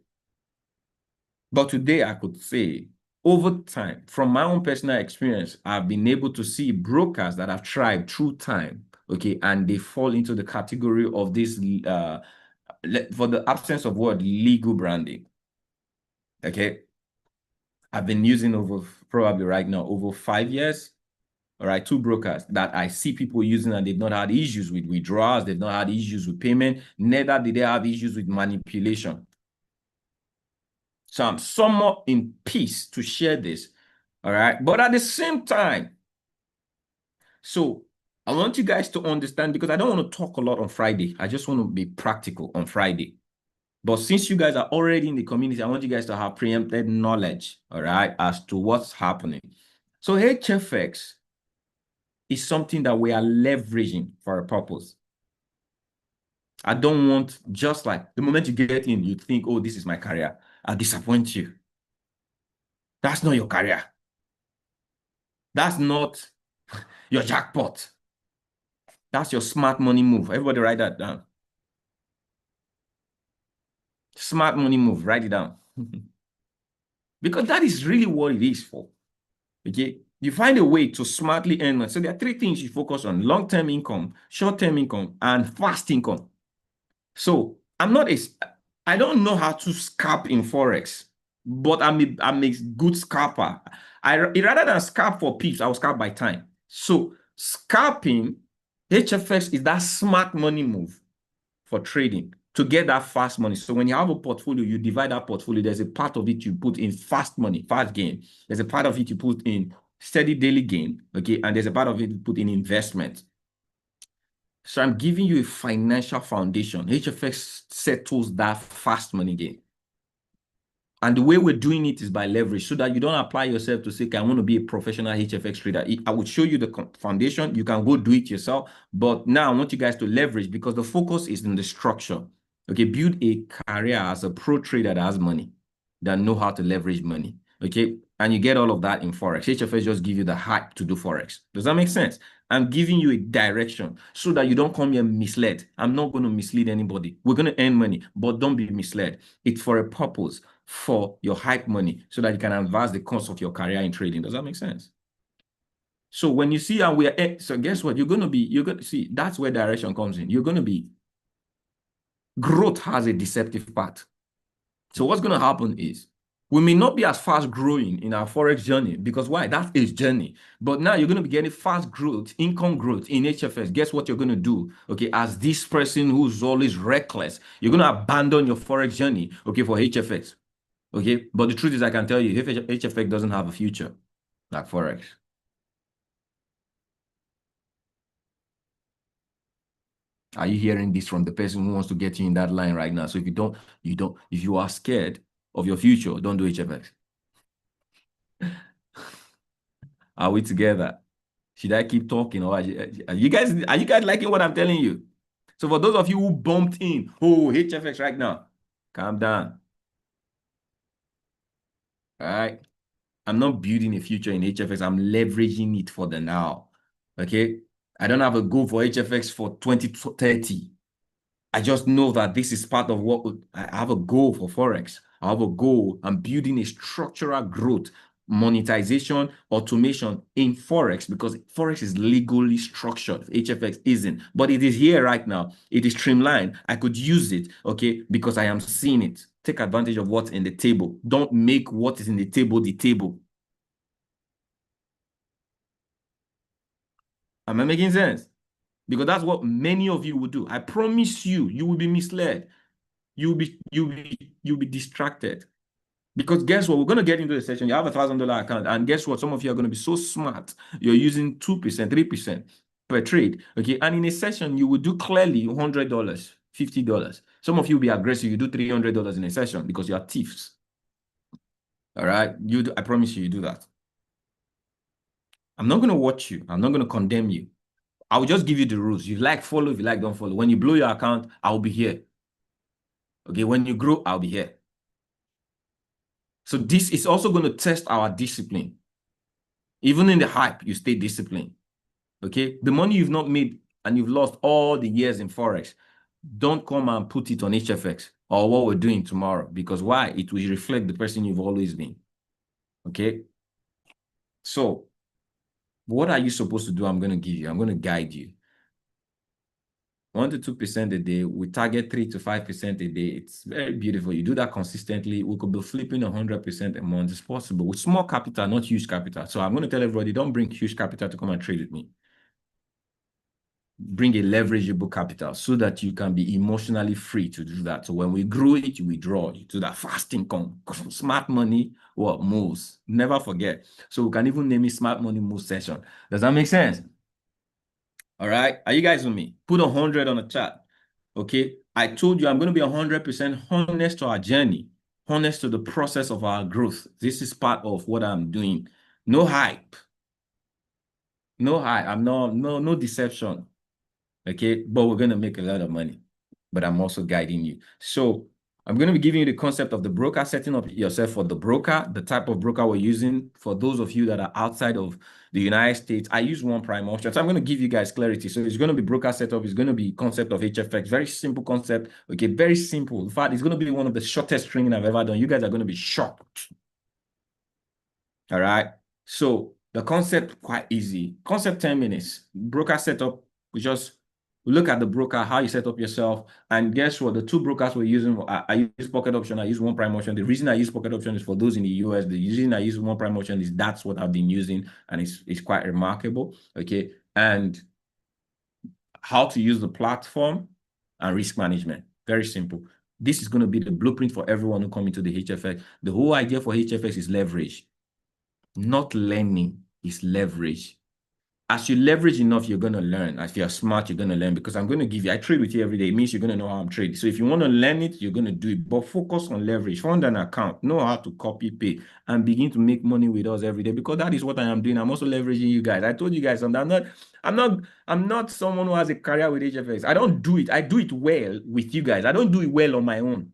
But today I could say, over time, from my own personal experience, I've been able to see brokers that have thrived through time, okay, and they fall into the category of this, for the absence of word, legal branding, okay? I've been using probably right now, over 5 years, all right, 2 brokers that I see people using and they've not had issues with withdrawals, they've not had issues with payment, neither did they have issues with manipulation. So I'm somewhat in peace to share this, all right? But at the same time, so I want you guys to understand, because I don't want to talk a lot on Friday. I just want to be practical on Friday. But since you guys are already in the community, I want you guys to have preempted knowledge, all right, as to what's happening. So HFX is something that we are leveraging for a purpose. I don't want, just like the moment you get in, you think, oh, this is my career. I'll disappoint you. That's not your career. That's not your jackpot. That's your smart money move. Everybody write that down. Smart money move, write it down. Because that is really what it is for. Okay? You find a way to smartly earn money. So there are 3 things you focus on: long-term income, short-term income, and fast income. So I don't know how to scalp in Forex, but I'm a good scalper. Rather than scalp for pips, I will scalp by time. So scalping HFX is that smart money move for trading to get that fast money. So when you have a portfolio, you divide that portfolio. There's a part of it you put in fast money, fast gain. There's a part of it you put in steady daily gain, okay? And there's a part of it you put in investment. So I'm giving you a financial foundation. HFX settles that fast money gain. And the way we're doing it is by leverage, so that you don't apply yourself to say, okay, I want to be a professional HFX trader. I will show you the foundation. You can go do it yourself. But now I want you guys to leverage, because the focus is in the structure. Okay, build a career as a pro trader that has money, that know how to leverage money. Okay, and you get all of that in Forex. HFX just give you the hype to do Forex. Does that make sense? I'm giving you a direction so that you don't come here misled. I'm not going to mislead anybody. We're going to earn money, but don't be misled. It's for a purpose, for your hype money, so that you can advance the course of your career in trading. Does that make sense? So when you see how we are, so guess what? You're going to see, that's where direction comes in. You're going to be, growth has a deceptive part. So what's going to happen is, we may not be as fast growing in our Forex journey, because why? That is journey. But now you're going to be getting fast growth, income growth in HFS. Guess what you're going to do? Okay, as this person who's always reckless, you're going to abandon your Forex journey, okay, for HFX. Okay, but the truth is, I can tell you, HFX doesn't have a future like Forex. Are you hearing this from the person who wants to get you in that line right now? So if if you are scared of your future, don't do HFX. Are we together? Should I keep talking, or are you guys liking what I'm telling you? So for those of you who bumped in, oh, HFX right now, calm down. All right. I'm not building a future in HFX. I'm leveraging it for the now. Okay. I don't have a goal for HFX for 2030. I just know that this is part of what I have a goal for Forex. I have a goal. I'm building a structural growth, monetization, automation in Forex, because Forex is legally structured. HFX isn't, but it is here right now. It is streamlined. I could use it, okay, because I am seeing it. Take advantage of what's in the table. Don't make what is in the table the table. Am I making sense? Because that's what many of you will do. I promise you, you will be misled. You'll be distracted. Because guess what? We're going to get into the session. You have $1,000 account, and guess what? Some of you are going to be so smart. You're using 2%, 3% per trade. Okay. And in a session, you will do clearly $100, $50. Some of you will be aggressive. You do $300 in a session because you are thieves. All right. I promise you do that. I'm not going to watch you. I'm not going to condemn you. I will just give you the rules. You like, follow. If you like, don't follow. When you blow your account, I'll be here. Okay. When you grow, I'll be here. So this is also going to test our discipline. Even in the hype, you stay disciplined. Okay? The money you've not made and you've lost all the years in Forex, don't come and put it on HFX or what we're doing tomorrow. Because why? It will reflect the person you've always been. Okay? So what are you supposed to do? I'm going to give you. I'm going to guide you. 1 to 2% a day. We target 3 to 5% a day. It's very beautiful. You do that consistently. We could be flipping 100% a month. It's possible with small capital, not huge capital. So I'm going to tell everybody, don't bring huge capital to come and trade with me. Bring a leverageable capital so that you can be emotionally free to do that. So when we grow it, you withdraw it to that fast income. Smart money, what moves? Never forget. So we can even name it Smart Money Move Session. Does that make sense? All right. Are you guys with me? Put 100 on the chat. Okay. I told you I'm going to be 100% honest to our journey, honest to the process of our growth. This is part of what I'm doing. No hype. No hype. No deception. Okay. But we're going to make a lot of money. But I'm also guiding you. So I'm going to be giving you the concept of the broker, setting up yourself for the broker, the type of broker we're using. For those of you that are outside of the United States, I use one prime option. So I'm going to give you guys clarity. So it's going to be broker setup. It's going to be concept of HFX. Very simple concept. Okay, very simple. In fact, it's going to be one of the shortest training I've ever done. You guys are going to be shocked. All right. So the concept, quite easy. Concept 10 minutes. Broker setup, we look at the broker, how you set up yourself. And guess what? The two brokers we're using, I use Pocket Option, I use One Prime Option. The reason I use Pocket Option is for those in the US. The reason I use One Prime Option is that's what I've been using. And it's quite remarkable. Okay. And how to use the platform, and risk management. Very simple. This is going to be the blueprint for everyone who come into the HFX. The whole idea for HFX is leverage, not learning, is leverage. As you leverage enough, you're going to learn. As you're smart, you're going to learn, because I'm going to give you, I trade with you every day. It means you're going to know how I'm trading. So if you want to learn it, you're going to do it. But focus on leverage. Fund an account. Know how to copy, pay, and begin to make money with us every day, because that is what I am doing. I'm also leveraging you guys. I told you guys something. I'm not someone who has a career with HFX. I don't do it. I do it well with you guys. I don't do it well on my own.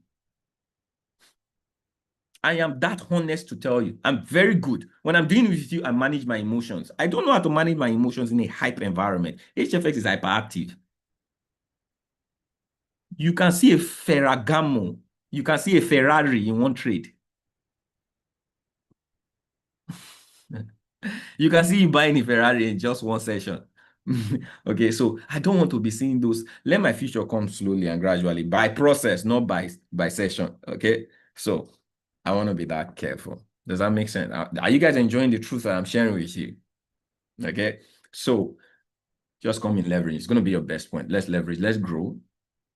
I am that honest to tell you. I'm very good. When I'm doing it with you, I manage my emotions. I don't know how to manage my emotions in a hype environment. HFX is hyperactive. You can see a Ferragamo. You can see a Ferrari in one trade. You can see you buying a Ferrari in just one session. Okay, so I don't want to be seeing those. Let my future come slowly and gradually by process, not by session. Okay, so I want to be that careful. Does that make sense? Are you guys enjoying the truth that I'm sharing with you? Okay, so just come in leverage. It's going to be your best point. Let's leverage. Let's grow.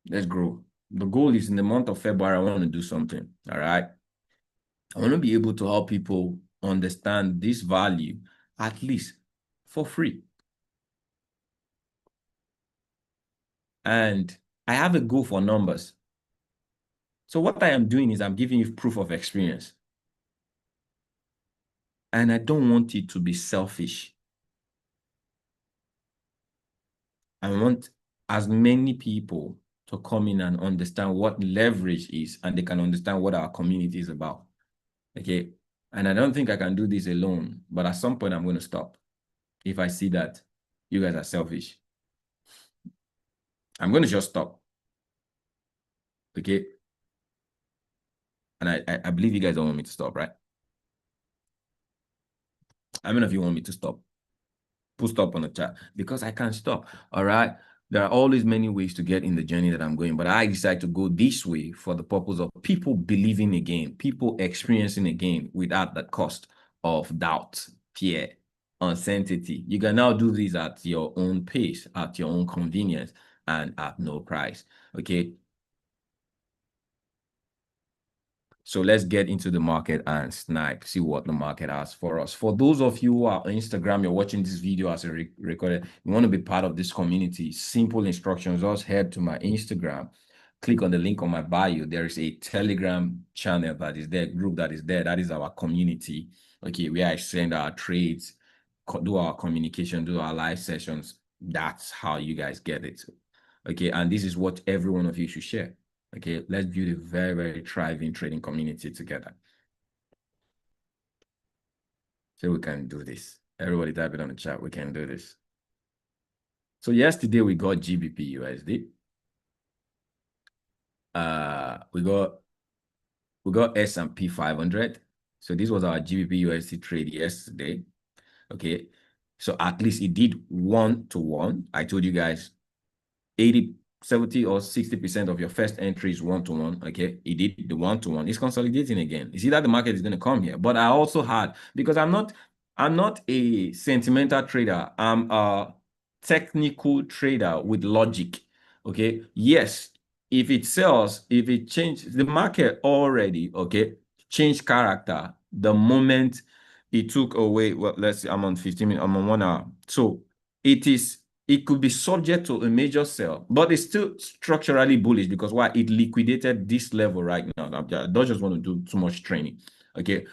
Let's grow. The goal is in the month of February, I want to do something. All right. I want to be able to help people understand this value at least for free. And I have a goal for numbers. So what I am doing is I'm giving you proof of experience. And I don't want it to be selfish. I want as many people to come in and understand what leverage is, and they can understand what our community is about. Okay. And I don't think I can do this alone, but at some point I'm going to stop if I see that you guys are selfish. I'm going to just stop. Okay. And I believe you guys don't want me to stop, right? How many of you want me to stop? Put stop on the chat, because I can't stop. All right. There are always many ways to get in the journey that I'm going, but I decided to go this way for the purpose of people believing again, people experiencing again without the cost of doubt, fear, uncertainty. You can now do this at your own pace, at your own convenience, and at no price. Okay. So let's get into the market and snipe, see what the market has for us. For those of you who are on Instagram, you're watching this video as a recorded, you want to be part of this community, simple instructions, just head to my Instagram, click on the link on my bio. There is a Telegram channel that is there, group that is there. That is our community, okay, where I send our trades, do our communication, do our live sessions. That's how you guys get it, okay? And this is what every one of you should share. Okay, let's build a very, very thriving trading community together. So we can do this. Everybody type it on the chat. We can do this. So yesterday we got GBP USD. We got S&P 500. So this was our GBP USD trade yesterday. Okay, so at least it did 1-to-1. I told you guys 80, 70 or 60% of your first entry is 1-to-1. Okay, it did the 1-to-1. It's consolidating again. You see that the market is going to come here, but I also had, because I'm not a sentimental trader. I'm a technical trader with logic. Okay, yes, if it sells, if it changes the market already, okay, change character the moment it took away. Well, let's see, I'm on 15 minutes, I'm on 1 hour. So it could be subject to a major sell, but it's still structurally bullish, because why? It liquidated this level right now. I don't just want to do too much training. Okay.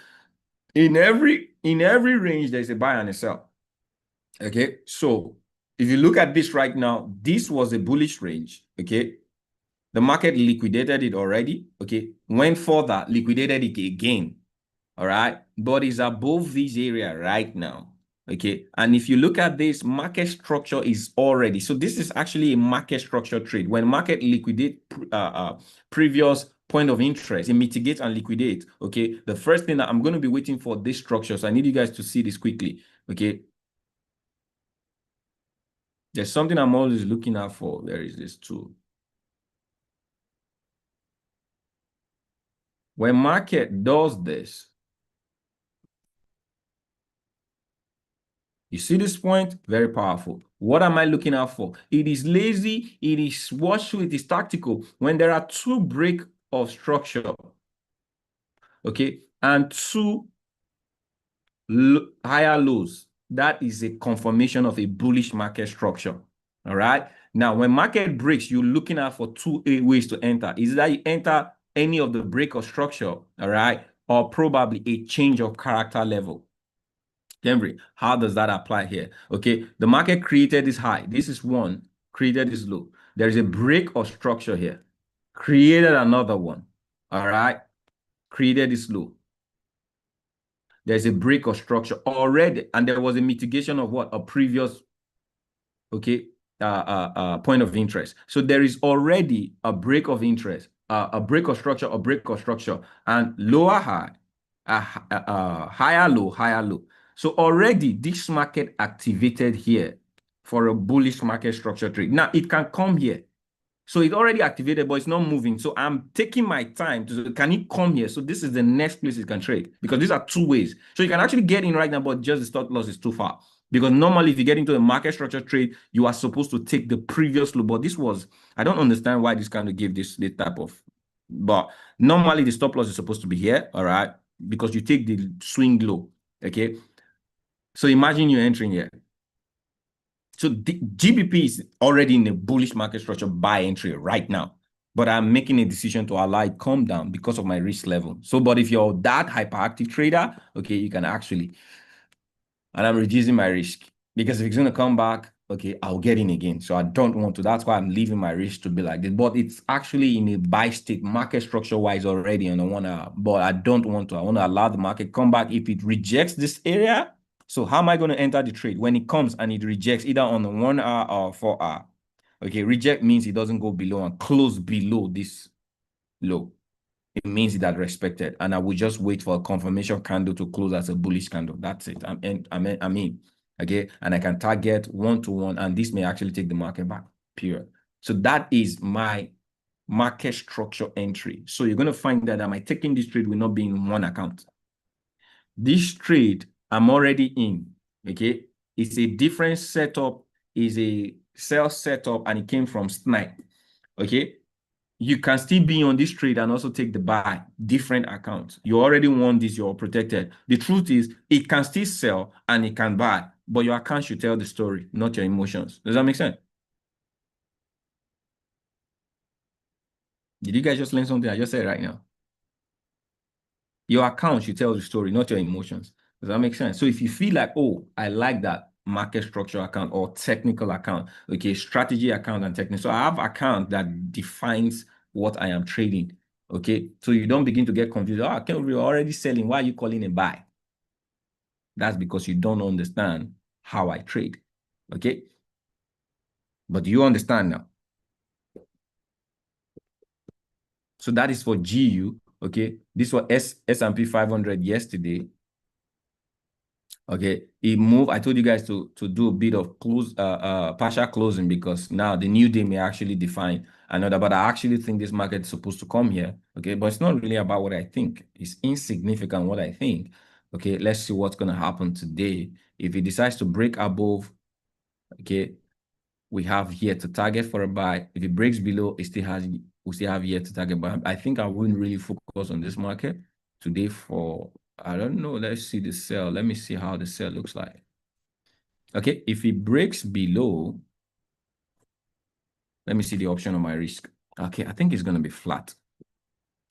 In every range, there's a buy and a sell. Okay. So if you look at this right now, this was a bullish range. Okay. The market liquidated it already. Okay. Went further, liquidated it again. All right. But it's above this area right now. Okay. And if you look at this, market structure is already. So this is actually a market structure trade. When market liquidate previous point of interest, it mitigates and liquidate. Okay. The first thing that I'm going to be waiting for this structure. So I need you guys to see this quickly. Okay. There's something I'm always looking out for. Where is this tool? When market does this, You see this point? Very powerful. What am I looking out for? It is lazy, it is watchful, it is tactical. When there are two break of structure, okay, and two higher lows, that is a confirmation of a bullish market structure. All right. Now, when market breaks, you're looking out for two ways to enter. Is that you enter any of the break of structure, all right, or probably a change of character level. Henry, how does that apply here? Okay, the market created this high. This is one, created this low. There is a break of structure here. Created another one. All right, created this low. There's a break of structure already, and there was a mitigation of what? A previous, okay, point of interest. So there is already a break of interest, a break of structure, and lower high, higher low, higher low. So already this market activated here for a bullish market structure trade. Now it can come here. So it's already activated, but it's not moving. So I'm taking my time to, can it come here? So this is the next place it can trade, because these are two ways. So you can actually get in right now, but just the stop loss is too far. Because normally if you get into a market structure trade, you are supposed to take the previous low. But this was, I don't understand why this kind of give this type of, but normally the stop loss is supposed to be here, all right? Because you take the swing low, okay? So imagine you're entering here. So the GBP is already in a bullish market structure buy entry right now, but I'm making a decision to allow it come down because of my risk level. So, but if you're that hyperactive trader, okay, you can actually, and I'm reducing my risk, because if it's going to come back, okay, I'll get in again. So I don't want to. That's why I'm leaving my risk to be like this. But it's actually in a buy state, market structure wise already on the 1 hour. But I don't want to. I want to allow the market come back. If it rejects this area, so how am I going to enter the trade? When it comes and it rejects either on the 1 hour or 4 hour. Okay, reject means it doesn't go below and close below this low. It means it had respected, and I will just wait for a confirmation candle to close as a bullish candle. That's it. I mean, okay, and I can target 1-to-1, and this may actually take the market back. Period. So that is my market structure entry. So you're going to find that am I taking this trade will not be in one account. This trade I'm already in. Okay, it's a different setup. Is a sell setup, and it came from Snipe. Okay. You can still be on this trade and also take the buy, different accounts. You already won this, you're protected. The truth is, it can still sell and it can buy, but your account should tell the story, not your emotions. Does that make sense? Did you guys just learn something I just said right now? Your account should tell the story, not your emotions. Does that make sense? So if you feel like, oh, I like that market structure account or technical account, okay, strategy account and technical. So I have account that defines what I am trading. Okay, so you don't begin to get confused. Oh, Ken, we're already selling. Why are you calling a buy? That's because you don't understand how I trade. Okay, but you understand now. So that is for GU. Okay, this was S&P 500 yesterday. Okay, it moved. I told you guys to do a bit of partial closing, because now the new day may actually define another. But I actually think this market is supposed to come here. Okay, but it's not really about what I think. It's insignificant what I think. Okay, let's see what's going to happen today. If it decides to break above, okay, we have here to target for a buy. If it breaks below, we still have here to target. But I think I wouldn't really focus on this market today for, I don't know. Let's see the sell. Let me see how the sell looks like. Okay, if it breaks below, let me see the option on my risk. Okay, I think it's going to be flat.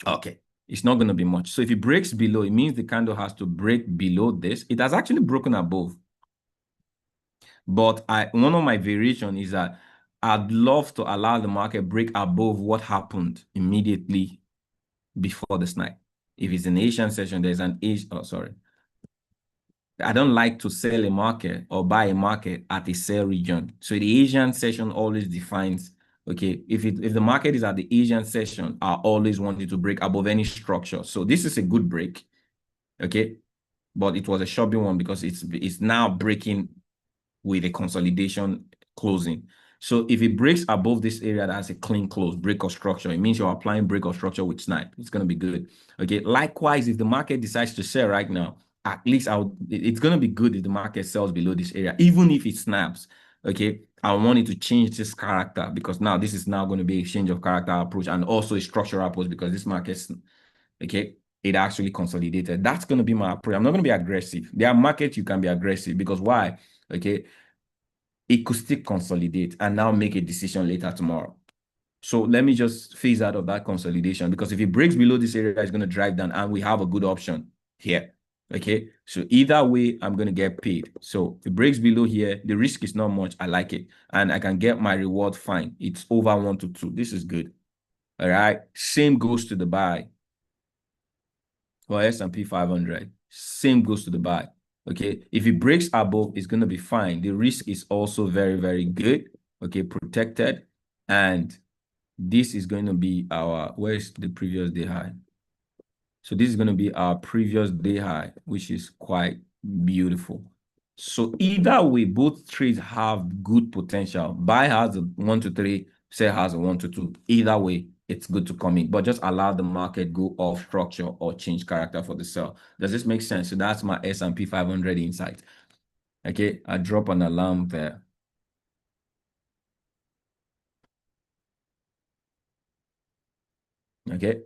Okay, it's not going to be much. So if it breaks below, it means the candle has to break below this. It has actually broken above. But one of my variation is that I'd love to allow the market break above what happened immediately before the snipe. If it's an Asian session, there's an Asian, oh, sorry. I don't like to sell a market or buy a market at a sell region. So the Asian session always defines, okay, if the market is at the Asian session, I always want it to break above any structure. So this is a good break, okay? But it was a shabby one because it's now breaking with a consolidation closing. So if it breaks above this area, that's a clean close, break of structure. It means you're applying break of structure with snipe. It's going to be good. Okay. Likewise, if the market decides to sell right now, at least it's going to be good if the market sells below this area, even if it snaps. Okay, I want it to change this character, because now this is now going to be a change of character approach and also a structural approach, because this market's, okay, it actually consolidated. That's going to be my approach. I'm not going to be aggressive. There are markets you can be aggressive, because why? Okay, it could still consolidate and now make a decision later tomorrow. So let me just phase out of that consolidation, because if it breaks below this area, it's going to drive down, and we have a good option here. Okay, so either way, I'm going to get paid. So if it breaks below here, the risk is not much. I like it, and I can get my reward fine. It's over 1 to 2. This is good. All right, same goes to the buy for S&P 500. Same goes to the buy. Okay, if it breaks above, it's going to be fine. The risk is also very, very good. Okay, protected. And this is going to be our, where's the previous day high? So this is going to be our previous day high, which is quite beautiful. So either way, both trades have good potential. Buy has a 1 to 3, sell has a 1 to 2. Either way, it's good to come in, but just allow the market go off structure or change character for the sell. Does this make sense? So that's my S&P 500 insight. Okay, I drop an alarm there. Okay,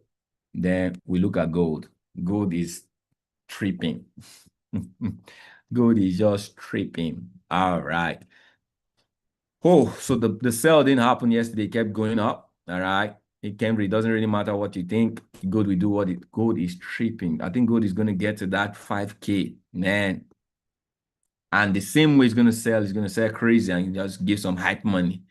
then we look at gold. Gold is tripping. Gold is just tripping. All right. Oh, so the sell didn't happen yesterday. It kept going up. All right. It doesn't really matter what you think. Gold will do what it. Gold is tripping. I think gold is going to get to that 5K, man. And the same way it's going to sell crazy and just give some hype money.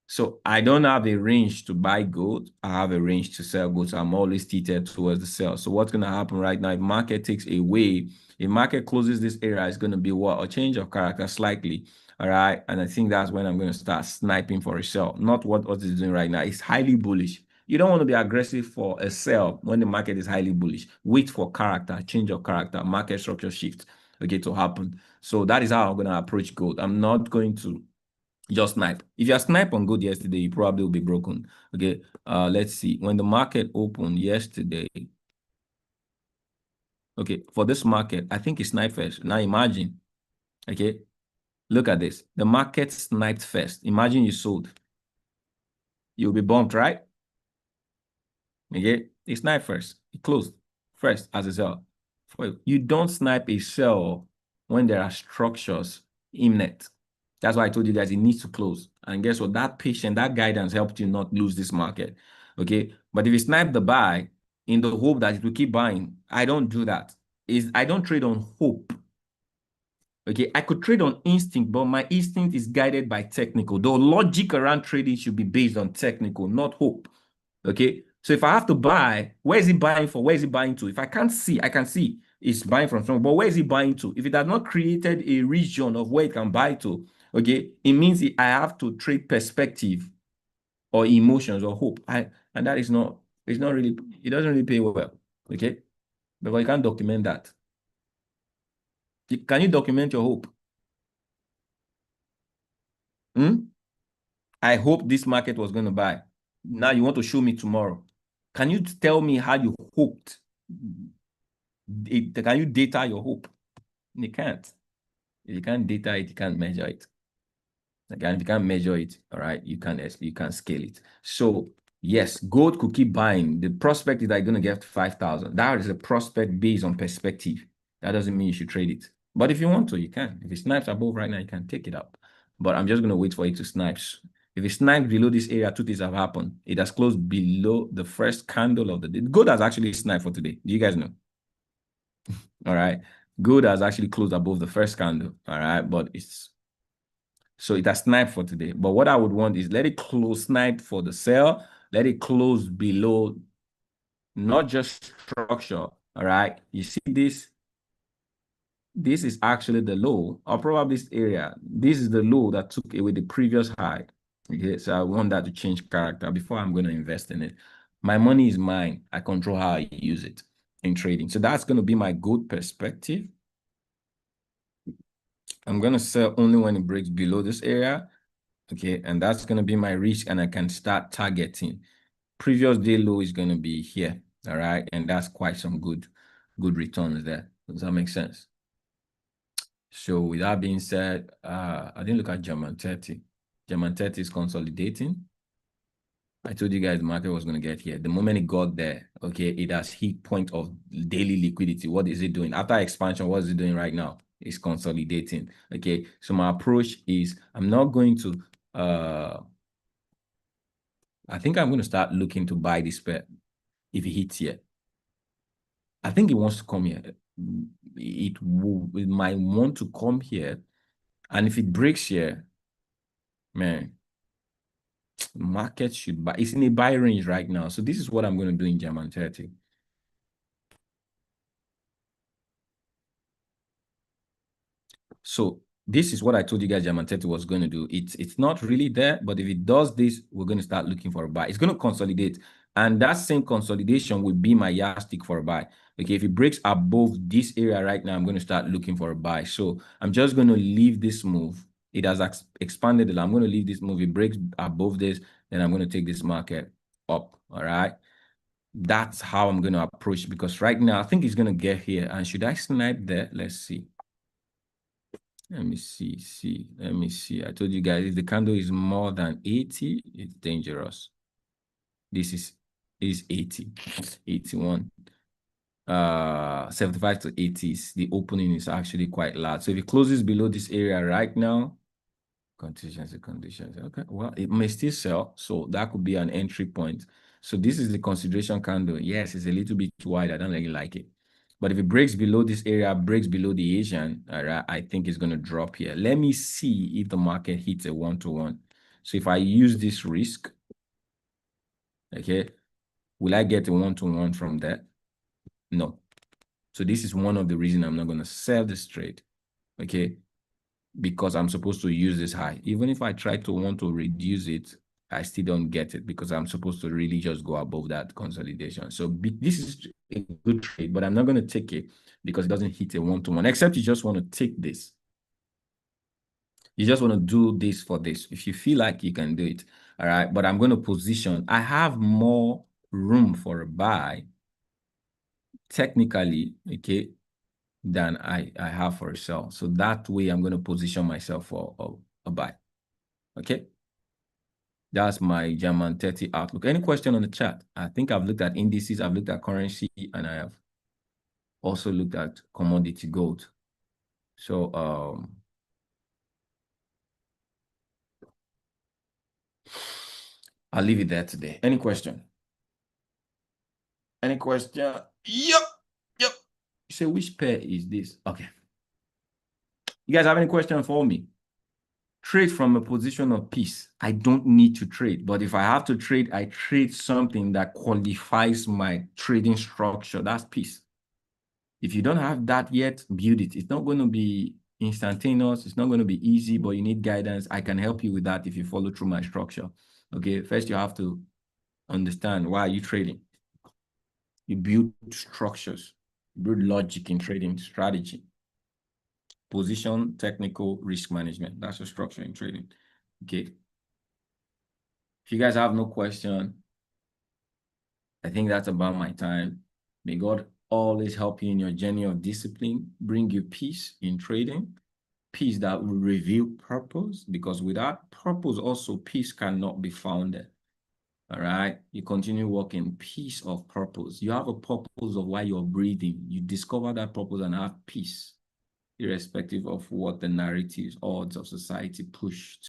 So I don't have a range to buy gold. I have a range to sell gold. So I'm always tilted towards the sell. So what's going to happen right now? If market takes away, if market closes this area, it's going to be what? A change of character slightly. All right. And I think that's when I'm going to start sniping for a sell. Not what it's doing right now. It's highly bullish. You don't want to be aggressive for a sell when the market is highly bullish. Wait for character, change of character, market structure shift, okay, to happen. So that is how I'm going to approach gold. I'm not going to just snipe. If you snipe on gold yesterday, you probably will be broken. Okay. Let's see. When the market opened yesterday, okay, for this market, I think it sniped first. Now imagine, okay, look at this. The market sniped first. Imagine you sold. You'll be bumped, right? Okay. It sniped first. It closed first as a sell. You don't snipe a sell when there are structures in it. That's why I told you guys it needs to close. And guess what? That patience, that guidance helped you not lose this market. Okay. But if you snipe the buy in the hope that it will keep buying, I don't do that. I don't trade on hope. Okay. I could trade on instinct, but my instinct is guided by technical. The logic around trading should be based on technical, not hope. Okay. So if I have to buy, where is it buying for? Where is it buying to? If I can't see, I can see it's buying from somewhere, but where is it buying to? If it has not created a region of where it can buy to, okay, it means I have to trade perspective or emotions or hope. And that is not, it's not really, it doesn't really pay well, okay? Because you can't document that. Can you document your hope? I hope this market was going to buy. Now you want to show me tomorrow. Can you tell me how you hoped? Can you data your hope? You can't. If you can't data it, you can't measure it. Again, if you can't measure it, all right, you can't scale it. So yes, gold could keep buying. The prospect is that you're going to get 5,000. That is a prospect based on perspective. That doesn't mean you should trade it. But if you want to, you can. If it snipes above right now, you can take it up. But I'm just going to wait for it to snipe. If it snipes below this area, two things have happened. It has closed below the first candle of the day. Gold has actually sniped for today. Do you guys know? All right. Gold has actually closed above the first candle. All right. But so it has sniped for today. But what I would want is let it close snipe for the sell. Let it close below, not just structure. All right. You see this? This is actually the low, or probably this area. This is the low that took away the previous high. Okay. So I want that to change character before I'm going to invest in it. My money is mine. I control how I use it in trading. So that's going to be my good perspective. I'm going to sell only when it breaks below this area. Okay, and that's going to be my risk, and I can start targeting. Previous day low is going to be here. All right, and that's quite some good returns there. Does that make sense? So with that being said, I didn't look at German 30. German 30 is consolidating. I told you guys the market was going to get here. The moment it got there, okay, it has hit point of daily liquidity. What is it doing? After expansion, what is it doing right now? It's consolidating. Okay, so my approach is I'm not going to, I think I'm going to start looking to buy this pair if it hits here. I think it wants to come here. It might want to come here. And if it breaks here, man, market should buy. It's in a buy range right now. So this is what I'm going to do in German 30. So this is what I told you guys German 30 was going to do. It's not really there, but if it does this, we're going to start looking for a buy. It's going to consolidate. And that same consolidation will be my yardstick for a buy. Okay, if it breaks above this area right now, I'm going to start looking for a buy. So I'm just going to leave this move. It has expanded. I'm going to leave this move. It breaks above this, then I'm going to take this market up. All right. That's how I'm going to approach, because right now I think it's going to get here. And should I snipe there? Let's see. Let me see. Let me see. I told you guys, if the candle is more than 80, it's dangerous. This is 80, 81. 75 to 80, the opening is actually quite large. So if it closes below this area right now, conditions. Okay, well, it may still sell. So that could be an entry point. So this is the consideration candle. Yes, it's a little bit wide. I don't really like it. But if it breaks below this area, breaks below the Asian, all right, I think it's going to drop here. Let me see if the market hits a one-to-one. So if I use this risk, okay, will I get a one-to-one from that? No. So this is one of the reasons I'm not going to sell this trade, okay, because I'm supposed to use this high. Even if I try to want to reduce it, I still don't get it because I'm supposed to really just go above that consolidation. So this is a good trade, but I'm not going to take it because it doesn't hit a one-to-one, except you just want to take this. You just want to do this for this. If you feel like you can do it, all right? But I'm going to position. I have more room for a buy, technically, okay, than I have for a sell. So that way, I'm going to position myself for a buy, okay? That's my German 30 outlook. Any question on the chat? I think I've looked at indices, I've looked at currency, and I have also looked at commodity gold. So I'll leave it there today. Any question? Any question? Yep. You say, which pair is this? Okay. You guys have any question for me? Trade from a position of peace. I don't need to trade, but if I have to trade, I trade something that qualifies my trading structure. That's peace. If you don't have that yet, build it. It's not going to be instantaneous. It's not going to be easy, but you need guidance. I can help you with that if you follow through my structure. Okay, first you have to understand, why are you trading? You build structures, you build logic in trading, strategy, position, technical, risk management. That's a structure in trading. Okay. If you guys have no question, I think that's about my time. May God always help you in your journey of discipline, bring you peace in trading, peace that will reveal purpose, because without purpose also peace cannot be founded. All right, you continue working peace of purpose. You have a purpose of why you're breathing. You discover that purpose and have peace, irrespective of what the narratives, odds of society push